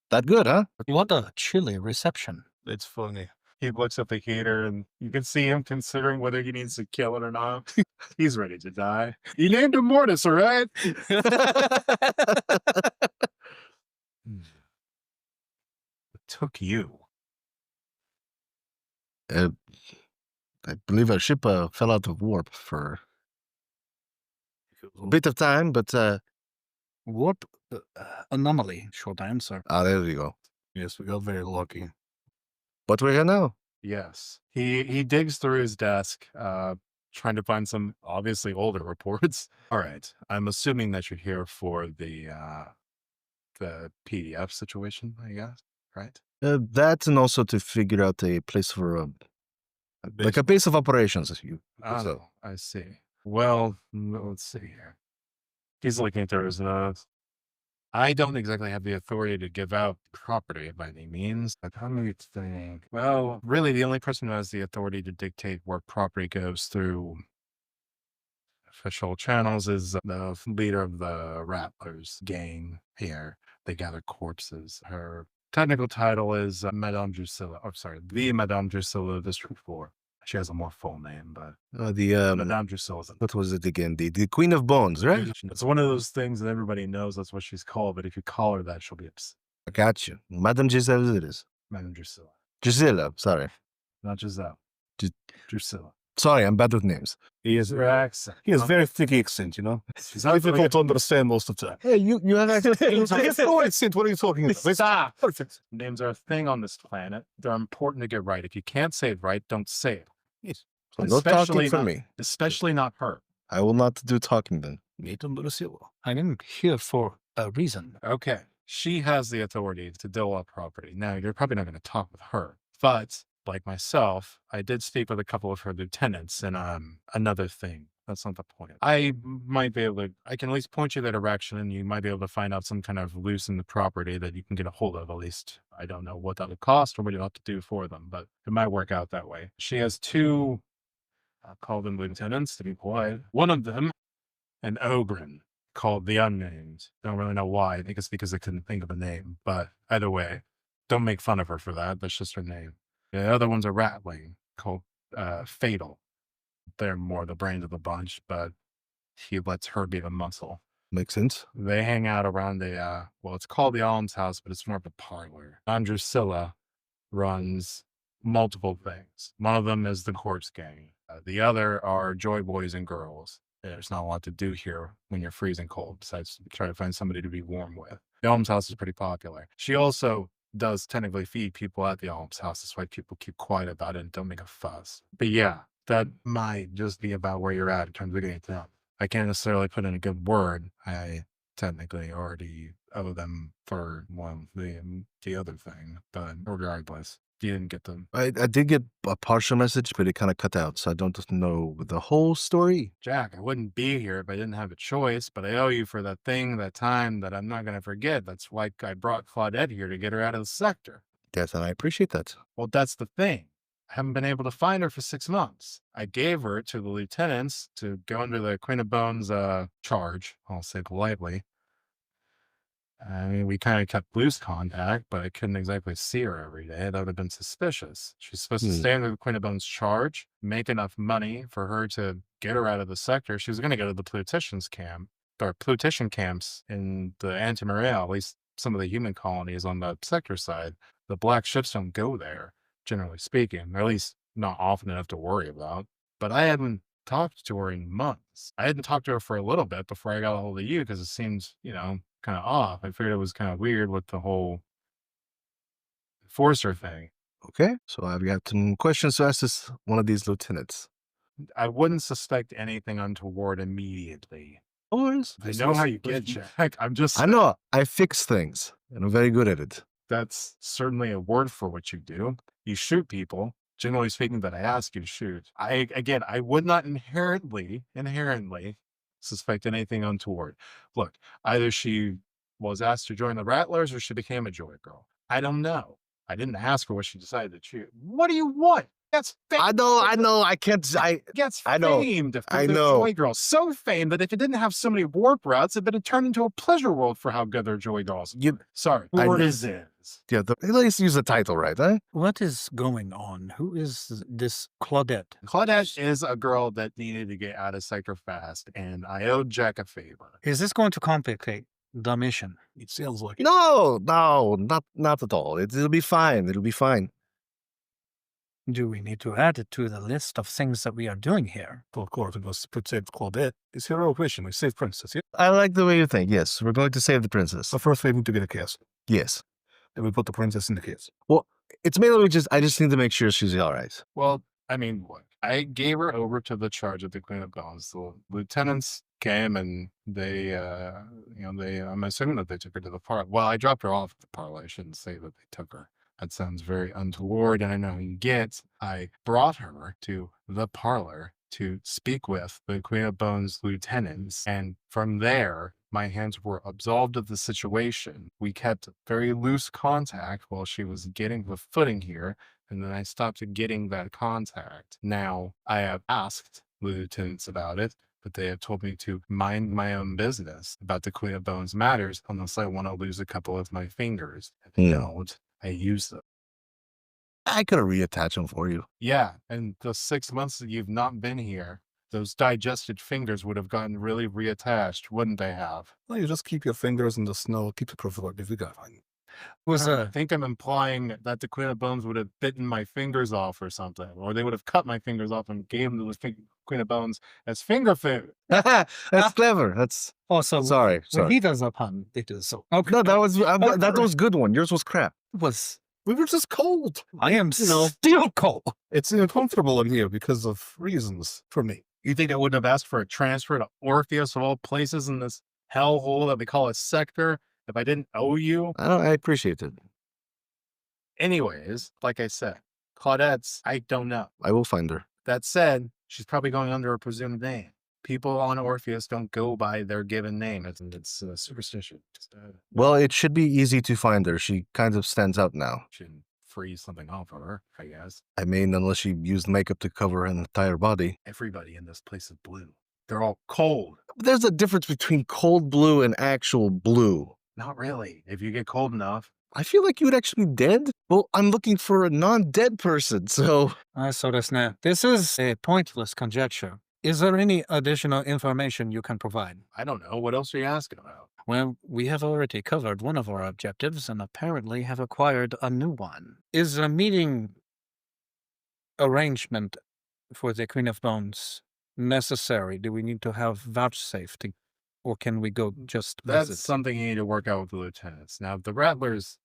That good, huh?" What a chilly reception. It's funny. He looks at the heater and you can see him considering whether he needs to kill it or not. He's ready to die. You named him Mortis, all right? What took you? I believe our ship fell out of warp for a bit of time, but Warp anomaly, short answer. there we go. Yes, we got very lucky. But we're here now. Yes. He digs through his desk, trying to find some obviously older reports. All right. I'm assuming that you're here for the PDF situation, I guess, right? That and also to figure out a place for like a base of operations. Oh, I see. Well, let's see here. He's looking at those. I don't exactly have the authority to give out property by any means. But how do you think? Well, really, the only person who has the authority to dictate where property goes through official channels is the leader of the Rattlers gang here. They gather corpses. Her technical title is Madame Drusilla. Oh, sorry, the Madame Drusilla of District 4. She has a more full name, but Madame Drusilla. What was it again? The Queen of Bones, right? It's one of those things that everybody knows that's what she's called, but if you call her that, she'll be upset. I got you. Madame Giselle it is. Madame Drusilla. Gisela, sorry. Not Giselle. Drusilla. Sorry, I'm bad with names. He has Her accent. he has very thick accent, you know. She's It's difficult to understand most of the time. Hey, you have Yes, no accent. What are you talking about? Stop. Perfect. Names are a thing on this planet. They're important to get right. If you can't say it right, don't say it. Yes. No talking for not, me. Especially not her. I will not do talking then. I didn't hear for a reason. Okay. She has the authority to dole out property. Now, you're probably not going to talk with her, but like myself, I did speak with a couple of her lieutenants and another thing. That's not the point. I might be able to, I can at least point you that direction and you might be able to find out some kind of loose in the property that you can get a hold of. At least I don't know what that would cost or what you'll have to do for them, but it might work out that way. She has two, I'll call them lieutenants to be polite. One of them, an Ogren called the Unnamed. Don't really know why. I think it's because I couldn't think of a name, but either way, don't make fun of her for that. That's just her name. The other one's a Ratling called Fatal. They're more the brains of the bunch, but he lets her be the muscle. Makes sense. They hang out around it's called the Almshouse, but it's more of a parlor. Drusilla runs multiple things. One of them is the Corpse Gang. The other are Joy Boys and Girls. There's not a lot to do here when you're freezing cold, besides try to find somebody to be warm with. The Almshouse is pretty popular. She also does technically feed people at the Almshouse. That's why people keep quiet about it and don't make a fuss. But yeah, that might just be about where you're at in terms of getting to them. I can't necessarily put in a good word. I technically already owe them for the other thing, but regardless, you didn't get them. I did get a partial message, but it kind of cut out, so I don't know the whole story. Jack, I wouldn't be here if I didn't have a choice, but I owe you for that thing, that time that I'm not going to forget. That's why I brought Claudette here to get her out of the sector. Yes, and I appreciate that. Well, that's the thing. I haven't been able to find her for 6 months. I gave her to the lieutenants to go under the Queen of Bones charge, I'll say politely. I mean, we kind of kept loose contact, but I couldn't exactly see her every day. That would have been suspicious. She's supposed to stay under the Queen of Bones charge, make enough money for her to get her out of the sector. She was going to go to the Pluticians camp, or Plutician camps in the Antimaria, at least some of the human colonies on the sector side. The black ships don't go there, generally speaking, or at least not often enough to worry about. But I hadn't talked to her in months. I hadn't talked to her for a little bit before I got a hold of you because it seemed, kind of off. I figured it was kind of weird with the whole Forcer thing. Okay, so I've got some questions to ask this one of these lieutenants. I wouldn't suspect anything untoward immediately. Of course. I know how you get, Jack. I know. I fix things, and I'm very good at it. That's certainly a word for what you do. You shoot people. generally speaking, that I ask you to shoot. I would not inherently suspect anything untoward. Look, either she was asked to join the Rattlers or she became a Joy Girl. I don't know. I didn't ask her what she decided to shoot. What do you want? That's fame. I know. I can't. Gets I know. famed for I the know. Joy Girls. So famed that if it didn't have so many warp routes, it'd been turned into a pleasure world for how good their Joy Dolls. Sorry. Yeah, at least use the title right, eh? What is going on? Who is this Claudette? Claudette is a girl that needed to get out of Sector fast, and I owed Jack a favor. Is this going to complicate the mission? It sounds like it. No, not at all. It'll be fine. It'll be fine. Do we need to add it to the list of things that we are doing here? Well, of course, we must protect Claudette. It's heroic mission. We save Princess. Yeah? I like the way you think. Yes, we're going to save the princess. So first we need to get a castle. Yes. Then we put the princess in the castle. Well, it's mainly I just need to make sure she's all right. Well, I mean, look, I gave her over to the charge of the Queen of Bones. The lieutenants came and I'm assuming that they took her to the parlor. Well, I dropped her off at the parlor. I shouldn't say that they took her. That sounds very untoward, and I know you get. I brought her to the parlor to speak with the Queen of Bones lieutenants, and from there, my hands were absolved of the situation. We kept very loose contact while she was getting the footing here, and then I stopped getting that contact. Now, I have asked the lieutenants about it, but they have told me to mind my own business about the Queen of Bones matters unless I want to lose a couple of my fingers. If I don't, I use them. I could reattach them for you. Yeah, and the 6 months that you've not been here, those digested fingers would have gotten really reattached, wouldn't they have? Well, you just keep your fingers in the snow. Keep it preserved if you got one. I think I'm implying that the Queen of Bones would have bitten my fingers off or something, or they would have cut my fingers off and gave them to the Queen of Bones as finger food. That's clever. That's Also, sorry. when he does a pun, it is so. Okay. No, that was good one. Yours was crap. We were just cold. I am still cold. It's uncomfortable in here because of reasons for me. You think I wouldn't have asked for a transfer to Orpheus of all places in this hellhole that we call a sector if I didn't owe you? I appreciate it. Anyways, like I said, Claudette's, I don't know. I will find her. That said, she's probably going under a presumed name. People on Orpheus don't go by their given name. It's superstition. Well, it should be easy to find her. She kind of stands out now. Should freeze something off of her, I guess. I mean, unless she used makeup to cover her entire body. Everybody in this place is blue. They're all cold. But there's a difference between cold blue and actual blue. Not really. If you get cold enough. I feel like you would actually be dead. Well, I'm looking for a non-dead person, so... This is a pointless conjecture. Is there any additional information you can provide? I don't know. What else are you asking about? Well, we have already covered one of our objectives and apparently have acquired a new one. Is a meeting arrangement for the Queen of Bones necessary? Do we need to have vouchsafed, or can we go just That's visit? something you need to work out with the lieutenants. Now, the Rattlers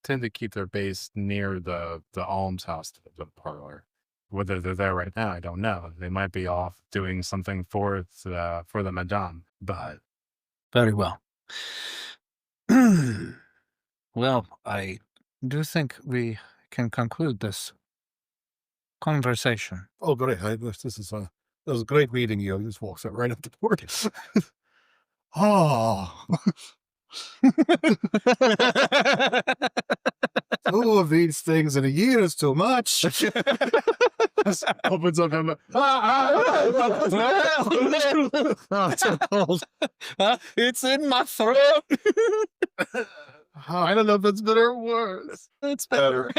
tend to keep their base near the almshouse, the parlor. Whether they're there right now, I don't know. They might be off doing something for the Madame, but... Very well. Well, I do think we can conclude this conversation. Oh, great. That was a great meeting you. He just walks right up the board. Oh. Two of these things in a year is too much. Opens up him. Oh, it's so cold. It's in my throat. I don't know if that's better or worse. It's better.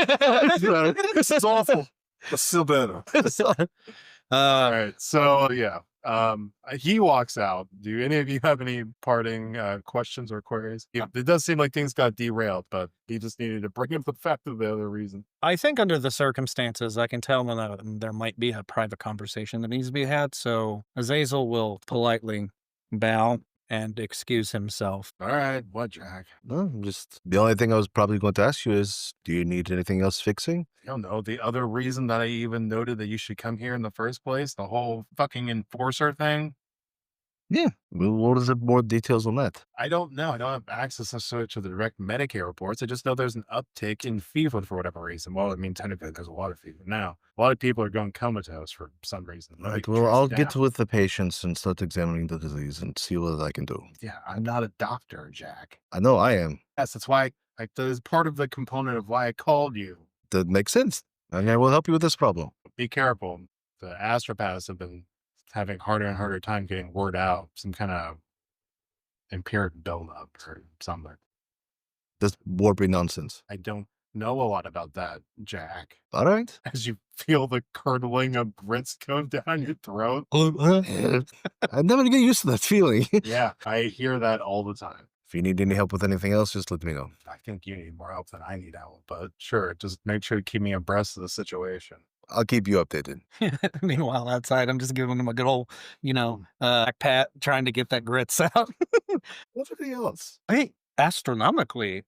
This is awful. But still better. All right. So yeah. He walks out. Do any of you have any parting questions or queries? It does seem like things got derailed, but he just needed to bring up the fact of the other reason. I think under the circumstances, I can tell that there might be a private conversation that needs to be had, so Azazel will politely bow and excuse himself. All right. What, Jack? No, just the only thing I was probably going to ask you is, do you need anything else fixing? I don't know. The other reason that I even noted that you should come here in the first place, the whole fucking enforcer thing. Yeah. Well, what is it? More details on that? I don't know. I don't have access necessarily to the direct Medicare reports. I just know there's an uptick in fever for whatever reason. Well, I mean, technically, there's a lot of fever now. A lot of people are going comatose for some reason. Nobody Right. Well, tracks I'll it get down. with the patients and start examining the disease and see what I can do. Yeah, I'm not a doctor, Jack. I know I am. Yes, that's why. Like, that is part of the component of why I called you. That makes sense. And I will help you with this problem. Be careful. The astropaths have been having harder and harder time getting word out. Some kind of empiric buildup or something. This warping nonsense. I don't know a lot about that, Jack. All right. As you feel the curdling of grits go down your throat. I never get used to that feeling. Yeah, I hear that all the time. If you need any help with anything else, just let me know. I think you need more help than I need help, but sure, just make sure to keep me abreast of the situation. I'll keep you updated. Meanwhile, outside, I'm just giving him a good old, back pat, trying to get that grits out. What's everything else? Hey, astronomically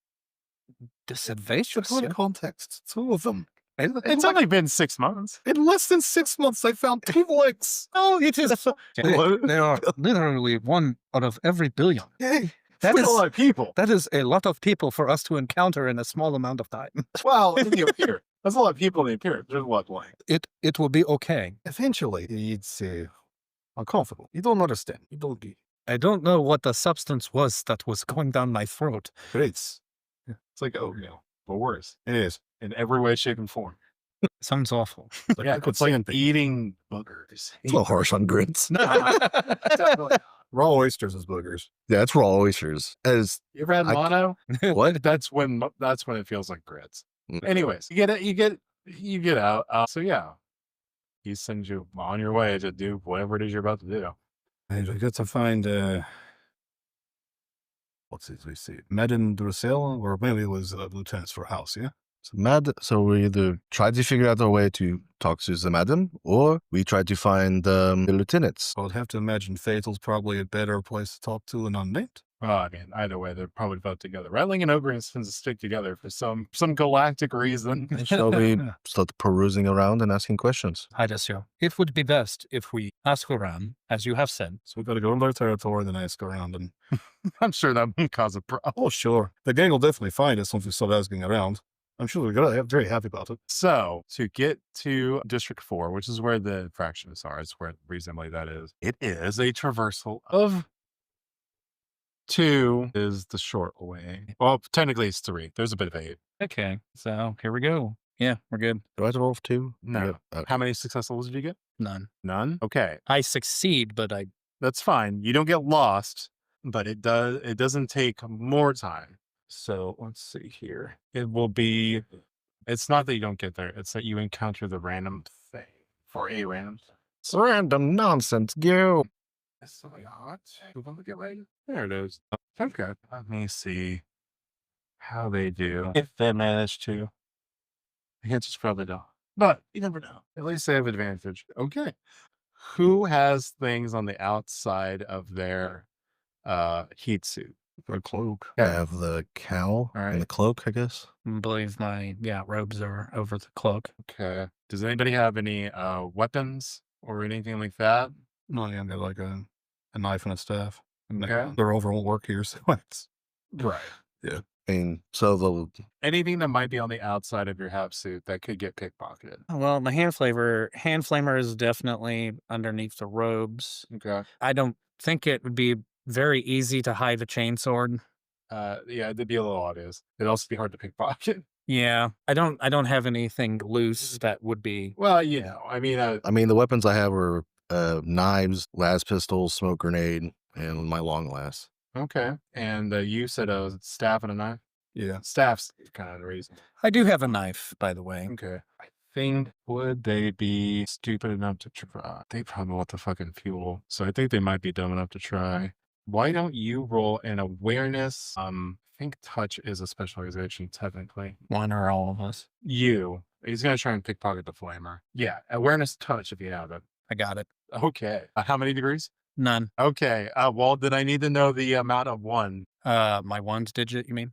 disadvantageous. What context? Two of them. It's only been 6 months. In less than 6 months, I found 2 legs. Oh, it is. What? They are literally one out of every billion. Hey, That's a lot of people. That is a lot of people for us to encounter in a small amount of time. Well, in the Imperium. That's a lot of people in the Imperium. There's a lot of like. It will be okay. eventually, it's uncomfortable. You don't understand. You don't get I don't know what the substance was that was going down my throat. great. It's like oatmeal, but worse. It is. In every way, shape, and form. Sounds awful. Yeah, it's like eating boogers. It's a little harsh on grits. Definitely. Raw oysters as boogers. Yeah, it's raw oysters. As You ever had I- mono? what? That's when it feels like grits. Mm. Anyways, you get out. So yeah, he sends you on your way to do whatever it is you're about to do. And I got to find what's his we see? Madden Drusilla, or maybe it was lieutenants for house, yeah? So we either try to figure out a way to talk to the madam, or we try to find the lieutenants. I would have to imagine Fatal's probably a better place to talk to than unnamed. Well, I mean, either way, they're probably both together. Rattling and Ogre tends to stick together for some galactic reason. Shall we start perusing around and asking questions? I just, it would be best if we ask around, as you have said. So we got to go into their territory, then ask around. And I'm sure that won't cause a problem. oh, sure, the gang will definitely find us once we start asking around. I'm sure they're gonna very happy about it. So to get to District 4, which is where the fractions are, it's where reasonably that is. It is a traversal of 2 is the short way. Well, technically it's 3. There's a bit of 8. Okay, so here we go. Yeah, we're good. Do I have to roll 2? No. Yep. Okay. How many success levels did you get? None. None? Okay. I succeed, but I That's fine. You don't get lost, but it doesn't take more time. So let's see here. It will be, it's not that you don't get there, it's that you encounter the random thing for a random thing. It's random nonsense, go. It's so hot. You want to get later? There it is. Okay. Let me see how they do. If they manage to. The answer's probably no. But you never know. At least they have advantage. Okay. Who has things on the outside of their heat suit? A cloak. I have the cowl All right. and the cloak, I guess. believe my robes are over the cloak. Okay. Does anybody have any weapons or anything like that? No, yeah, they're like a knife and a staff. And Okay. their overall work here, so it's Right. I mean, so the Anything that might be on the outside of your half suit that could get pickpocketed. Well, the hand flamer is definitely underneath the robes. Okay. I don't think it would be very easy to hide a chainsword. Yeah, it'd be a little obvious. It'd also be hard to pickpocket. Yeah, I don't have anything loose that would be. Well, you know, I mean, the weapons I have are knives, las pistol, smoke grenade, and my long las. okay. And you said a staff and a knife? yeah. Staff's kind of the reason. I do have a knife, by the way. Okay. I think, would they be stupid enough to try? They probably want the fucking fuel. So I think they might be dumb enough to try. Why don't you roll an awareness? I think touch is a specialization, technically. One or all of us. He's going to try and pickpocket the flamer. Yeah. Awareness touch if you have it. I got it. Okay. How many degrees? None. Okay. Well, then I need to know the amount of 1. My ones digit, you mean?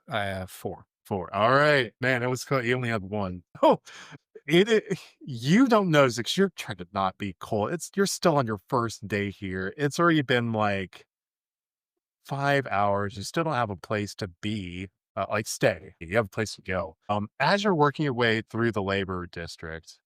I have 4. 4. All right. Man, it was close. You only had 1. Oh, You don't notice because you're trying to not be cold. You're still on your first day here. It's already been like 5 hours. You still don't have a place to be, like stay. You have a place to go. As you're working your way through the labor district,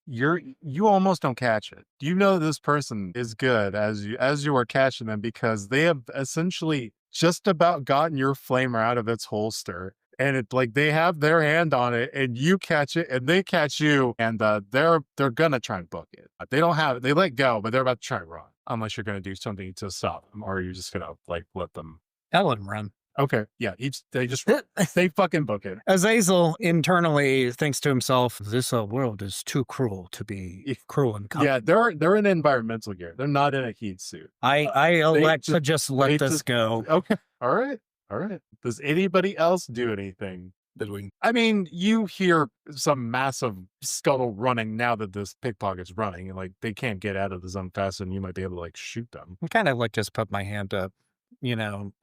you almost don't catch it. You know this person is good as you are catching them because they have essentially just about gotten your flamer out of its holster. And it's like they have their hand on it and you catch it and they catch you and they're gonna try and book it. They let go, but they're about to try and run. Unless you're gonna do something to stop them, or you're just gonna like let them. I'll let him run. Okay. Yeah. They just they fucking book it. Azazel internally thinks to himself, "This world is too cruel to be cruel and kind." Yeah, they're in environmental gear. They're not in a heat suit. I elect to just let this go. Okay. All right. All right. Does anybody else do anything? Did we? I mean, you hear some massive scuttle running now that this pickpocket's running, and like they can't get out of the zone fast, and you might be able to like shoot them. I kind of like just put my hand up, you know.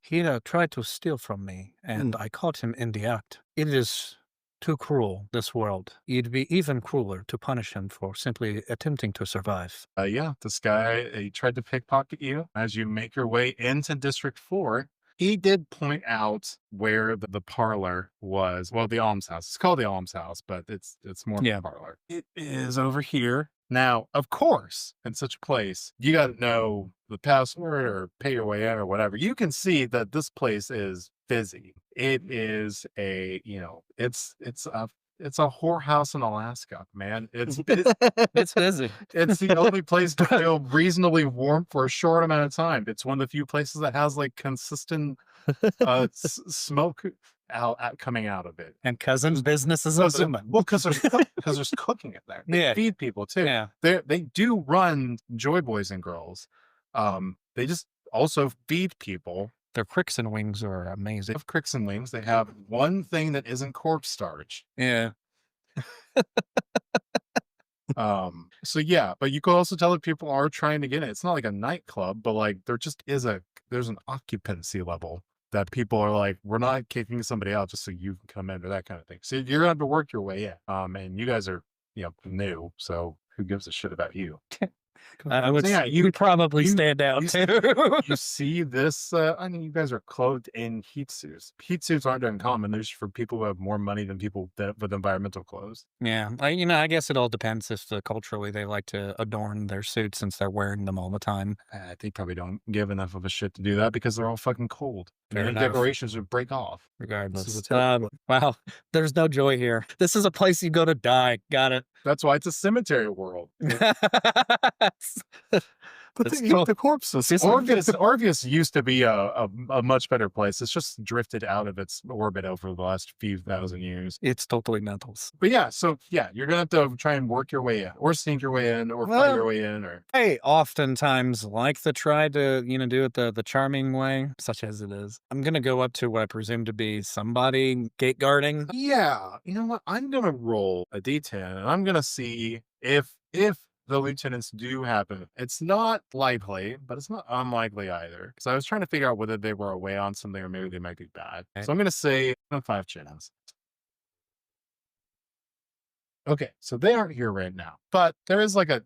He tried to steal from me, and I caught him in the act. It is too cruel, this world. It'd be even crueler to punish him for simply attempting to survive. Yeah, this guy, he tried to pickpocket you as you make your way into District 4. He did point out where the parlor was. Well, the almshouse. It's called the almshouse, but it's more of a parlor. It is over here. Now, of course, in such a place, you got to know the password or pay your way in or whatever. You can see that this place is busy. It is it's a whorehouse in Alaska, man. It's It's busy. it's the only place to feel reasonably warm for a short amount of time. It's one of the few places that has like consistent smoke coming out of it. And cousin's business is a booming. Well, because there's cooking in there. They feed people too. Yeah. They do run Joy Boys and Girls. They just also feed people. Their cricks and wings are They amazing. have cricks and wings. They have one thing that isn't corpse starch. Yeah. So yeah, but you could also tell that people are trying to get in. It's not like a nightclub, but like there's an occupancy level that people are like, we're not kicking somebody out just so you can come in or that kind of thing. So you're gonna have to work your way in. And you guys are, new, so who gives a shit about you? I would So, yeah, you would probably stand out you too. You see this, I mean, you guys are clothed in heat suits. Heat suits aren't uncommon. They're just for people who have more money than people with environmental clothes. Yeah. I guess it all depends if culturally they like to adorn their suits since they're wearing them all the time. They probably don't give enough of a shit to do that because they're all fucking cold. Fair Any enough. decorations would break off. Regardless. Wow. There's no joy here. This is a place you go to die. Got it. That's why it's a cemetery world. But That's they cool. eat the corpses. Orpheus used to be a much better place. It's just drifted out of its orbit over the last few thousand years. It's totally mentals. But yeah, so yeah, you're gonna have to try and work your way in, or sneak your way in, or fight your way in, or I oftentimes like to try to, do it the charming way, such as it is. I'm gonna go up to what I presume to be somebody gate guarding. yeah. You know what? I'm gonna roll a d10, and I'm gonna see if the lieutenants do happen. It's not likely, but it's not unlikely either. Because I was trying to figure out whether they were away on something or maybe they might be bad. Okay. So I'm gonna say a 5 chance. Okay, so they aren't here right now, but there is like a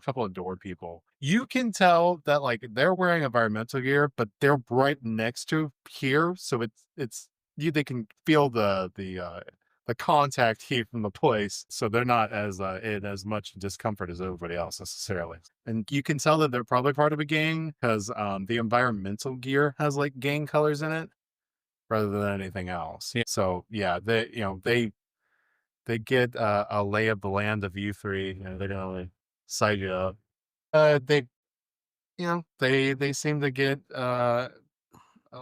couple of door people. You can tell that like they're wearing environmental gear, but they're right next to here, so they can feel the contact heat from the place, so they're not as in as much discomfort as everybody else necessarily. And you can tell that they're probably part of a gang because the environmental gear has like gang colors in it rather than anything else. Yeah. So yeah, they get a lay of the land of you three. They're gonna like sight you up. They seem to get a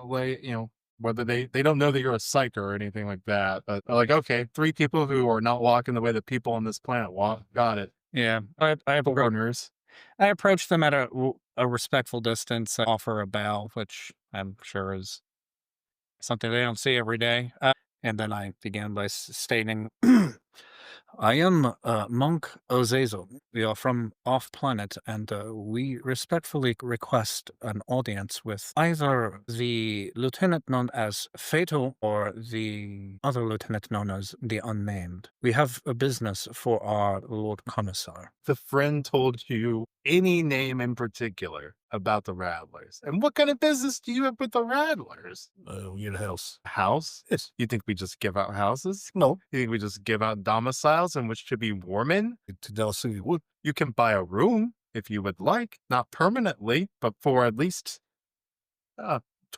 lay. Whether they don't know that you're a psyker or anything like that, but they're like, okay, 3 people who are not walking the way that people on this planet walk. Got it. Yeah. I Partners. approach them at a respectful distance, offer a bow, which I'm sure is something they don't see every day. And then I began by stating, I am Monk Ozazel. We are from off-planet, and we respectfully request an audience with either the lieutenant known as Fatal or the other lieutenant known as the Unnamed. We have a business for our Lord Commissar. The friend told you any name in particular about the Rattlers. And what kind of business do you have with the Rattlers? We get a house. House? Yes. You think we just give out houses? No. You think we just give out domiciles in which to be warm in? To Dallas City Wood. You can buy a room if you would like, not permanently, but for at least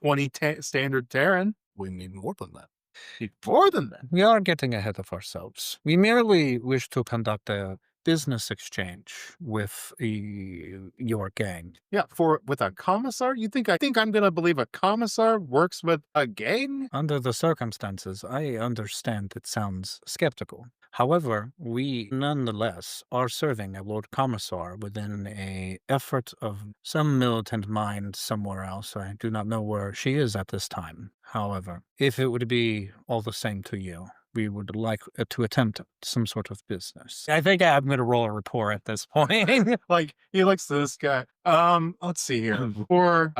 20 standard Terran. We need more than that. More than that. We are getting ahead of ourselves. We merely wish to conduct a business exchange with your gang. Yeah, with a commissar? I think I'm gonna believe a commissar works with a gang? Under the circumstances, I understand it sounds skeptical. However, we nonetheless are serving a Lord Commissar within a effort of some militant mind somewhere else. I do not know where she is at this time. However, if it would be all the same to you, we would like to attempt some sort of business. I think I'm going to roll a rapport at this point. Like, he looks to this guy. Let's see here. Or,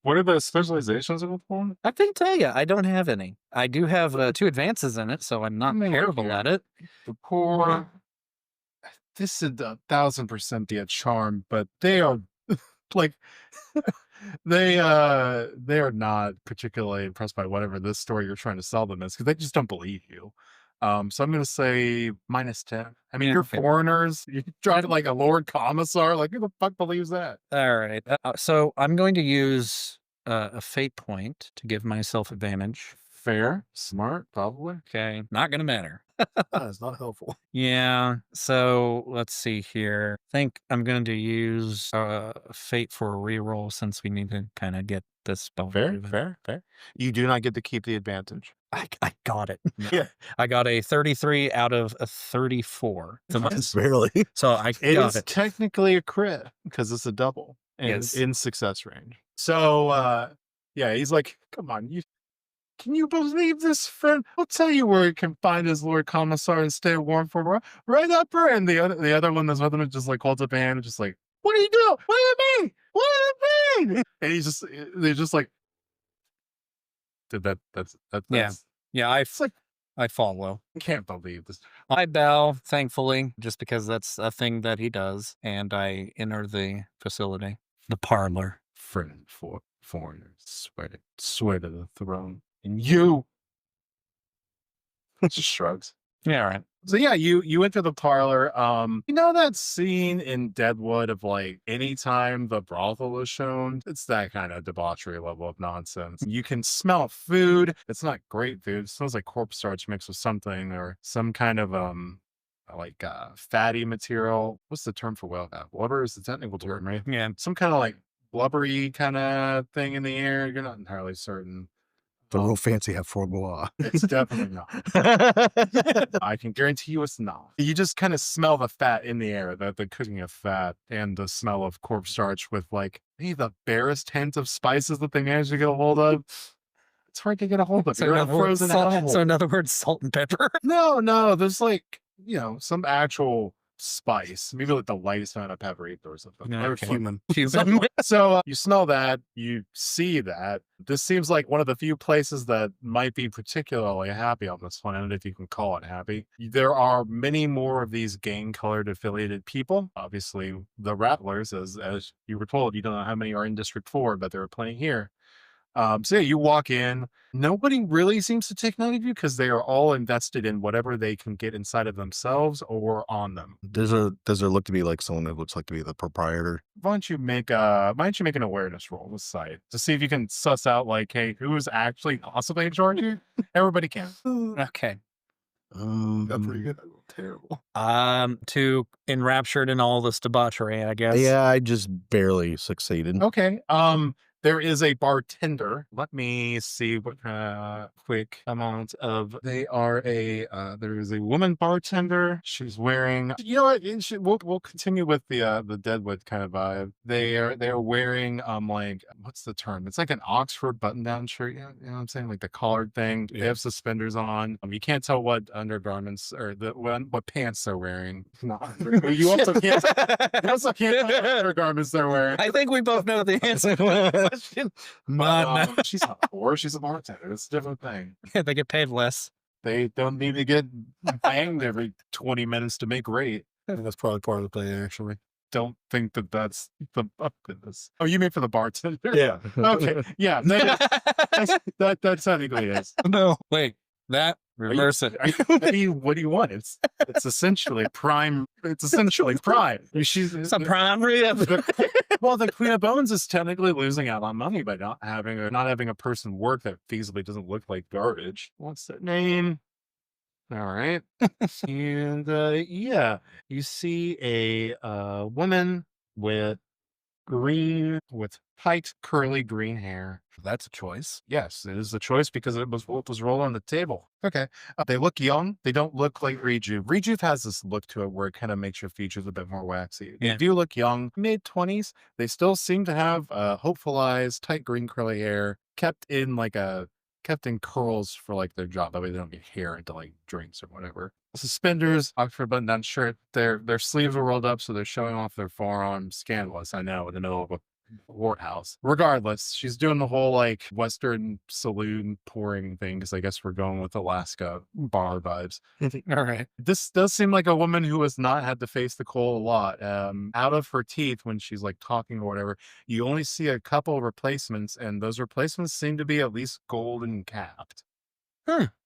what are the specializations of it for? I can tell you, I don't have any. I do have 2 advances in it, so I'm not terrible at it. Rapport. This is 1,000% be a charm, but they are like they are not particularly impressed by whatever this story you're trying to sell them is because they just don't believe you. So I'm gonna say -10. I mean, Yeah, you're okay. foreigners. You try to like a Lord Commissar. Like, who the fuck believes that? All right. So I'm going to use a fate point to give myself advantage. Fair, smart, probably. Okay. Not going to matter. That is not helpful. Yeah. So let's see here. I think I'm going to use fate for a reroll since we need to kind of get this spell. Fair. You do not get to keep the advantage. I got it. Yeah. I got a 33 out of a 34. Barely. So I It got is it. technically a crit because it's a double Yes. in success range. So yeah, he's like, come on, can you believe this, friend? I'll tell you where he can find his Lord Commissar and stay warm for right up her. And the other one that's with him just like holds up a hand and just like, what are you doing? What do you mean? What do you mean? And they're just like, that's Yeah, it's like, I follow. I can't believe this. I bow, thankfully, just because that's a thing that he does, and I enter the facility, the parlor. Friend for foreigners, swear to the throne. And you just shrugs. Yeah, all right. So yeah, you enter the parlor. You know that scene in Deadwood of like anytime the brothel is shown? It's that kind of debauchery level of nonsense. You can smell food. It's not great food. It smells like corpse starch mixed with something or some kind of fatty material. What's the term for whale fat? Blubber is the technical term, right? Yeah. Some kind of like blubbery kind of thing in the air. You're not entirely certain. The real fancy have four bois. It's definitely not. I can guarantee you it's not. You just kind of smell the fat in the air, the cooking of fat and the smell of corpse starch with like maybe the barest hint of spices that they managed to get a hold of. It's hard to get a hold of. So You're in in a other words, frozen salt, hellhole. so in other words, salt and pepper. No, there's like, some actual spice, maybe like the lightest amount of paprika or something. Yeah, Or okay. cumin. Cumin. So you smell that, you see that. This seems like one of the few places that might be particularly happy on this planet, if you can call it happy. There are many more of these gang-colored affiliated people. Obviously, the Rattlers, as you were told, you don't know how many are in District 4, but there are plenty here. So yeah, you walk in. Nobody really seems to take note of you because they are all invested in whatever they can get inside of themselves or on them. Does there look to be like someone that looks like to be the proprietor? Why don't you make an awareness roll with sight to see if you can suss out like, hey, who is actually possibly in charge here? Everybody can. Okay. Got pretty good. Terrible. Too enraptured in all this debauchery, I guess. Yeah, I just barely succeeded. Okay. There is a bartender. Let me see what quick amount of. They are there is a woman bartender. She's wearing. You know what? We'll continue with the Deadwood kind of vibe. They're wearing like, what's the term? It's like an Oxford button down shirt. You know what I'm saying? Like the collared thing. They have suspenders on. You can't tell what undergarments or what pants they're wearing. No, you also can't. You also can't tell what undergarments they're wearing. I think we both know the answer to that question. But, she's not a whore, she's a bartender. It's a different thing. Yeah, they get paid less. They don't need to get banged every 20 minutes to make rate. I think that's probably part of the thing, actually. Don't think that that's the up in this. Oh, you mean for the bartender? Yeah. Okay. Yeah. That technically is. No, wait, that reverse it. What do you want? It's essentially prime. It's essentially prime. She's Some prime rib. Well, the Queen of Bones is technically losing out on money by not having a person work that feasibly doesn't look like garbage. What's that name? All right. And yeah, you see a woman with tight curly green hair. That's a choice. Yes, it is a choice because it was what was rolled on the table. Okay. They look young. They don't look like Rejuve. Rejuve has this look to it where it kind of makes your features a bit more waxy. Yeah. They do look young, mid-20s. They still seem to have hopeful eyes, tight green curly hair, kept in curls for like their job. That way they don't get hair into like drinks or whatever. Suspenders, Oxford button-down shirt. Their sleeves are rolled up, so they're showing off their forearms. Scandalous, I know, in the middle of a courthouse. Regardless, she's doing the whole like Western saloon pouring thing because I guess we're going with Alaska bar vibes. All right. This does seem like a woman who has not had to face the cold a lot. Out of her teeth, when she's like talking or whatever, you only see a couple of replacements, and those replacements seem to be at least golden capped.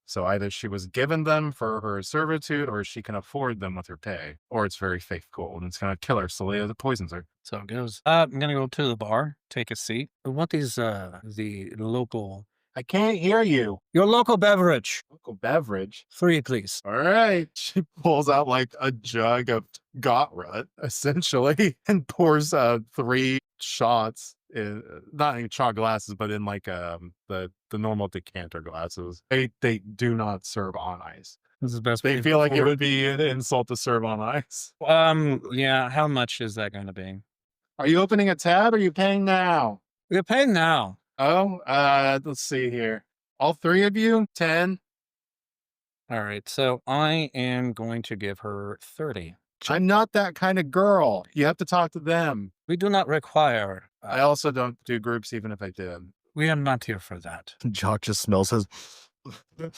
So either she was given them for her servitude, or she can afford them with her pay, or it's very fake gold and it's gonna kill her. So Leia poisons her. So it goes. I'm gonna go to the bar, take a seat. What is the local? I can't hear you. Your local beverage. Local beverage. 3, please. All right. She pulls out like a jug of Gotrut, essentially, and pours 3 shots in, not in shot glasses, but in like the normal decanter glasses. They do not serve on ice. This is best. They feel like it would be an insult to serve on ice. Yeah. How much is that going to be? Are you opening a tab or are you paying now? We're paying now. Oh, let's see here. All 3 of you, 10. All right. So I am going to give her 30. I'm not that kind of girl. You have to talk to them. We do not require. I also don't do groups, even if I did. We are not here for that. Jock just smells his. It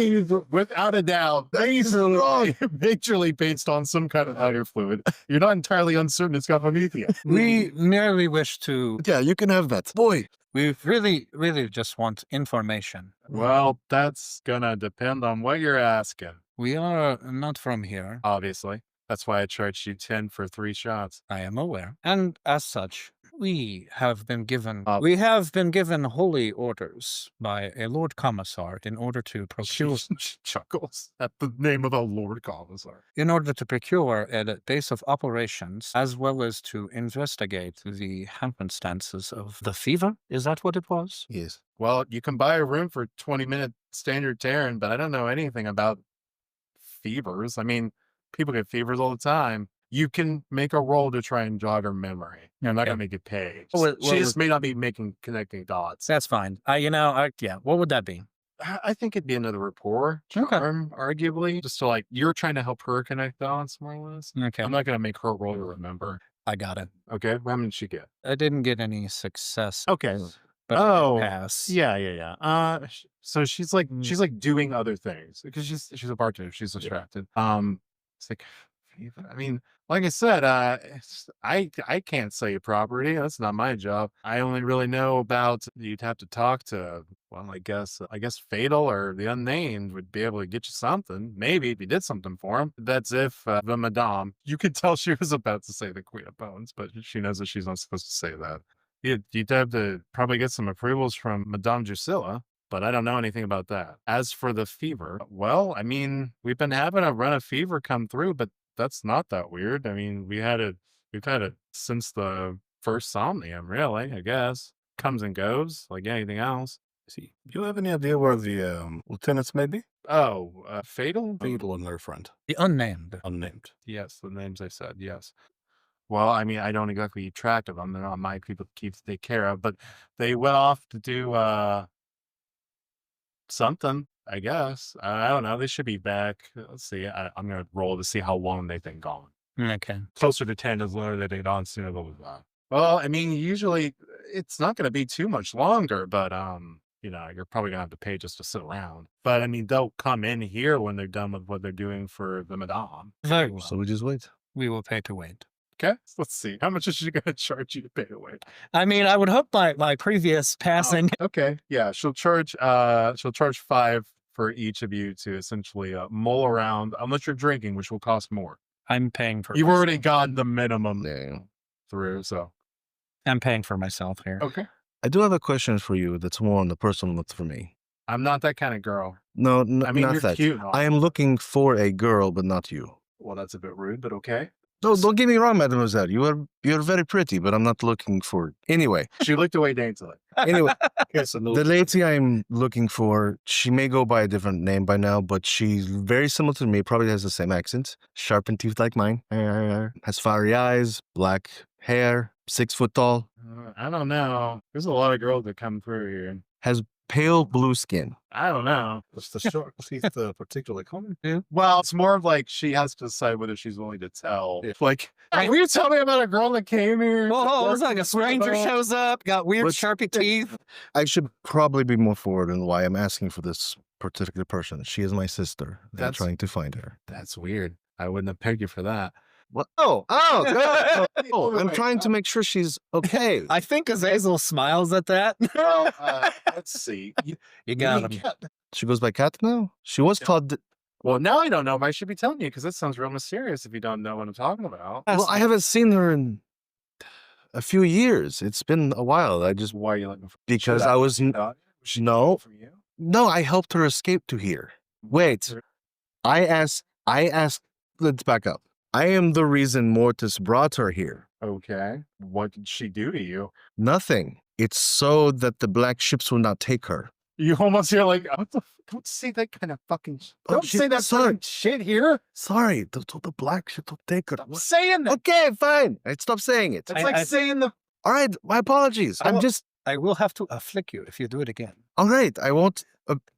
is without a doubt majorly based on some kind of higher fluid. You're not entirely uncertain it's got Prometheus. We merely wish to. Yeah, you can have that. Boy. We really just want information. Well, that's gonna depend on what you're asking. We are not from here. Obviously. That's why I charged you 10 for 3 shots. I am aware. And as such, we have been given holy orders by a Lord Commissar in order to procure Chuckles at the name of the Lord Commissar. in order to procure a base of operations as well as to investigate the happenstances of the fever. Is that what it was? Yes. Well, you can buy a room for 20-minute standard Terran, but I don't know anything about fevers. I mean, people get fevers all the time. You can make a roll to try and jog her memory. You're not Okay. gonna make it pay. Well, She just may not be connecting dots. That's fine. Yeah. What would that be? I think it'd be another rapport charm, arguably, just to like you're trying to help her connect dots more or less. Okay. I'm not gonna make her roll to remember. I got it. Okay, how many did she get? I didn't get any success. Okay. But Oh, pass. yeah. So she's like doing other things because she's a bartender. She's distracted. It's like, I mean, like I said, I can't sell you property. That's not my job. I only really know about. You'd have to talk to. Well, I guess Fatal or the Unnamed would be able to get you something. Maybe if you did something for him. That's if the Madame. You could tell she was about to say the Queen of Bones, but she knows that she's not supposed to say that. You'd have to probably get some approvals from Madame Drusilla, but I don't know anything about that. As for the fever, well, I mean, we've been having a run of fever come through, but that's not that weird. I mean, we've had it since the first somnium, really, I guess. Comes and goes like anything else. See, do you have any idea where the lieutenants may be? Oh, Fatal? Beetle and their friend, The unnamed. unnamed. Yes, the names I said, yes. Well, I mean, I don't exactly keep track of them. They're not my people to take care of, but they went off to do something, I guess. I don't know. They should be back. Let's see. I'm going to roll to see how long they've been gone. Okay. Closer to 10 is lower they've gone sooner than that. Well, I mean, usually it's not going to be too much longer, but you know, you're probably gonna have to pay just to sit around. But I mean, they'll come in here when they're done with what they're doing for the madame. Very well. So we just wait. We will pay to wait. Okay, let's see. How much is she gonna charge you to pay away? I mean, I would hope my previous passing. Okay, yeah, she'll charge 5 for each of you to essentially mull around, unless you're drinking, which will cost more. I'm paying for. You've already got the minimum Yeah. through, so I'm paying for myself here. okay. I do have a question for you that's more on the personal note for me. I'm not that kind of girl. No, I mean, not you're that. cute. and all. I am looking for a girl, but not you. Well, that's a bit rude, but okay. No, don't get me wrong, mademoiselle. You're very pretty, but I'm not looking for. Anyway, She looked away daintily. anyway, Yes, and the lady I'm looking for, she may go by a different name by now, but she's very similar to me. Probably has the same accent, sharpened teeth like mine, has fiery eyes, black hair, 6 foot tall, I don't know. There's a lot of girls that come through here. has pale blue skin. I don't know. It's the short teeth, particularly common. Well, it's more of like she has to decide whether she's willing to tell. Yeah. Like, hey, will you tell me about a girl that came here? Whoa, it's like a stranger shows up, got weird But- sharpie teeth. I should probably be more forward in why I'm asking for this particular person. She is my sister. I'm That's- trying to find her. That's weird. I wouldn't have pegged you for that. What? Oh, I'm trying to make sure she's okay. I think Azazel smiles at that. Well, let's see. You got him. She goes by Kat now? She was called. Well, now I don't know if I should be telling you because that sounds real mysterious if you don't know what I'm talking about. Well, I haven't seen her in a few years. It's been a while. I just. Why are you looking for? Because Should I was. No. From you? No, I helped her escape to here. Wait. I asked. Let's back up. I am the reason Mortis brought her here. Okay. What did she do to you? Nothing. It's so that the black ships will not take her. You almost hear like, what the don't say that kind of fucking Oh, don't shit, say that sorry. fucking shit here. Sorry, the black ship will take her. Stop saying that. Okay, fine. I stop saying it. It's like saying the All right, my apologies. I'm just. I will have to afflict you if you do it again. All right, I won't.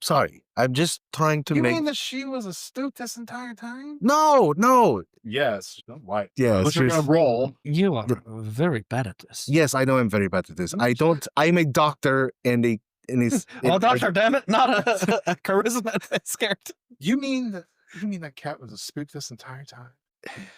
Sorry, I'm just trying to You make. mean that she was astute this entire time? No. Yes. Why? Yeah, Unless you're gonna seriously. roll. You are very bad at this. Yes, I know I'm very bad at this. I don't. I'm a doctor and a. And he's. Well, Doctor, damn it, not a charisma scared. You mean that cat was a spook this entire time?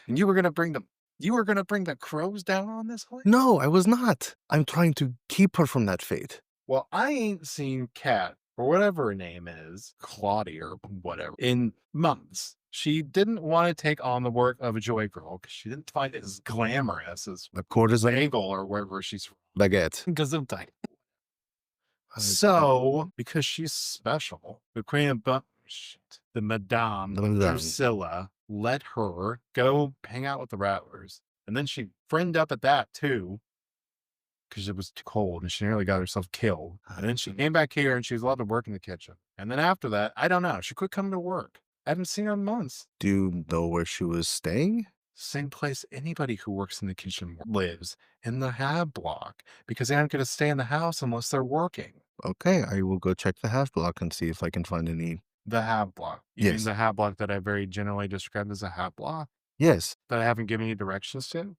And you were gonna bring the crows down on this place? No, I was not. I'm trying to keep her from that fate. Well, I ain't seen Cat, or whatever her name is, Claudia or whatever, in months. She didn't want to take on the work of a joy girl because she didn't find it as glamorous as The courtesan Bagel or wherever she's from. baguette. Gesundheit. So, because she's special, the Queen of the Madame The Madame. Drusilla let her go hang out with the Rattlers. And then she friended up at that too, because it was too cold and she nearly got herself killed. And then she came back here and she was allowed to work in the kitchen. And then after that, I don't know, she quit coming to work. I haven't seen her in months. Do you know where she was staying? Same place anybody who works in the kitchen lives, in the Hab block, because they aren't going to stay in the house unless they're working. Okay, I will go check the half block and see if I can find any. The Hab block. You mean Yes. the Hab block that I very generally described as a Hab block Yes. that I haven't given you directions to?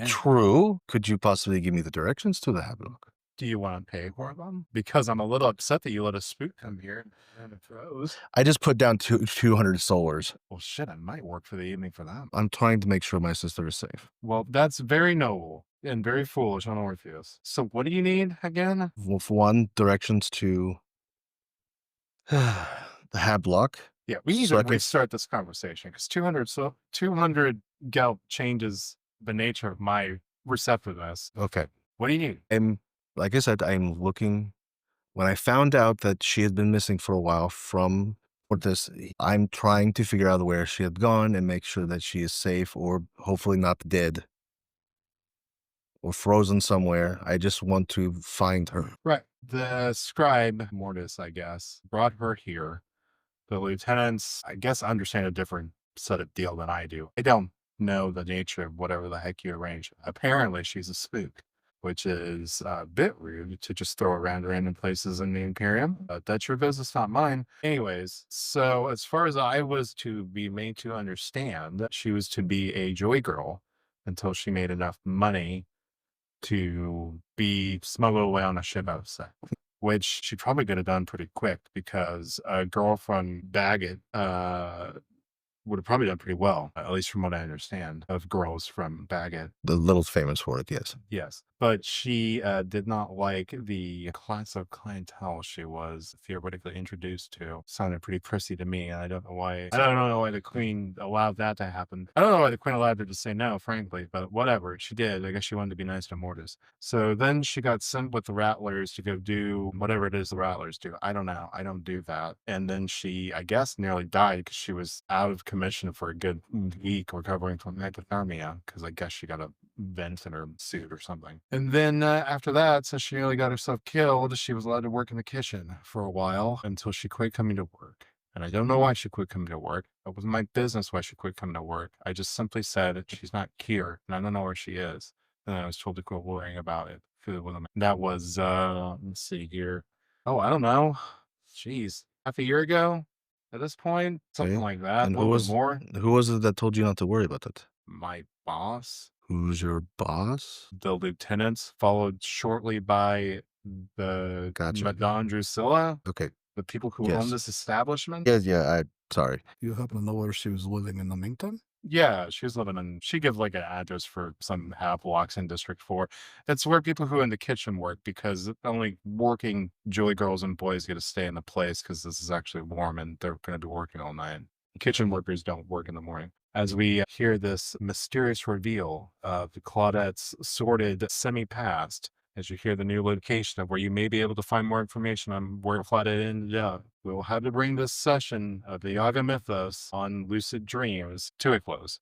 True. Could you possibly give me the directions to the half block? Do you want to pay for them? Because I'm a little upset that you let a spook come here and it froze. I just put down 200 solars. Well, shit, I might work for the evening for them. I'm trying to make sure my sister is safe. Well, that's very noble and very foolish on Orpheus. So what do you need again? Well, for one, directions to the half block. Yeah, we need So I to can- restart this conversation because 200 gelt changes the nature of my receptiveness. Okay. What do you need? Like I said, I'm looking. When I found out that she had been missing for a while from this, I'm trying to figure out where she had gone and make sure that she is safe or hopefully not dead. or frozen somewhere. I just want to find her. Right. The scribe, Mortis, I guess, brought her here. The lieutenants, I guess, understand a different set of deal than I do. I don't know the nature of whatever the heck you arranged. Apparently, she's a spook, which is a bit rude to just throw around random places in the Imperium. But that's your business, not mine. Anyways, so as far as I was to be made to understand, she was to be a joy girl until she made enough money to be smuggled away on a ship outside, which she probably could have done pretty quick because a girl from Baggett would have probably done pretty well, at least from what I understand of girls from Baggett. The little famous for it, yes. Yes. But she did not like the class of clientele she was theoretically introduced to. Sounded pretty prissy to me, and I don't know why. I don't know why the queen allowed that to happen. I don't know why the queen allowed her to say no, frankly, but whatever. She did. I guess she wanted to be nice to Mortis. So then she got sent with the Rattlers to go do whatever it is the Rattlers do. I don't know. I don't do that. And then she, I guess, nearly died because she was out of commission for a good week recovering from hypothermia because I guess she got a vent in her suit or something. And then after that, since she nearly got herself killed, she was allowed to work in the kitchen for a while until she quit coming to work. And I don't know why she quit coming to work. It wasn't my business why she quit coming to work. I just simply said she's not here and I don't know where she is. And I was told to quit worrying about it. That was, let's see here. Oh, I don't know. Jeez, half a year ago at this point, something Okay. like that. And A little bit more. who was it that told you not to worry about it? My boss. Who's your boss? The lieutenants, followed shortly by the Gotcha. Madame Drusilla, Okay. the people who Yes. own this establishment. Yeah, sorry. You happen to know where she was living in the meantime? Yeah, she was living in, she gave like an address for some half blocks in District 4. It's where people who are in the kitchen work because only working joy girls and boys get to stay in the place because this is actually warm and they're going to be working all night. Kitchen workers don't work in the morning. As we hear this mysterious reveal of Claudette's sordid semi-past, as you hear the new location of where you may be able to find more information on where Claudette ended up, we will have to bring this session of the Yaga Mythos on Lucid Dreams to a close.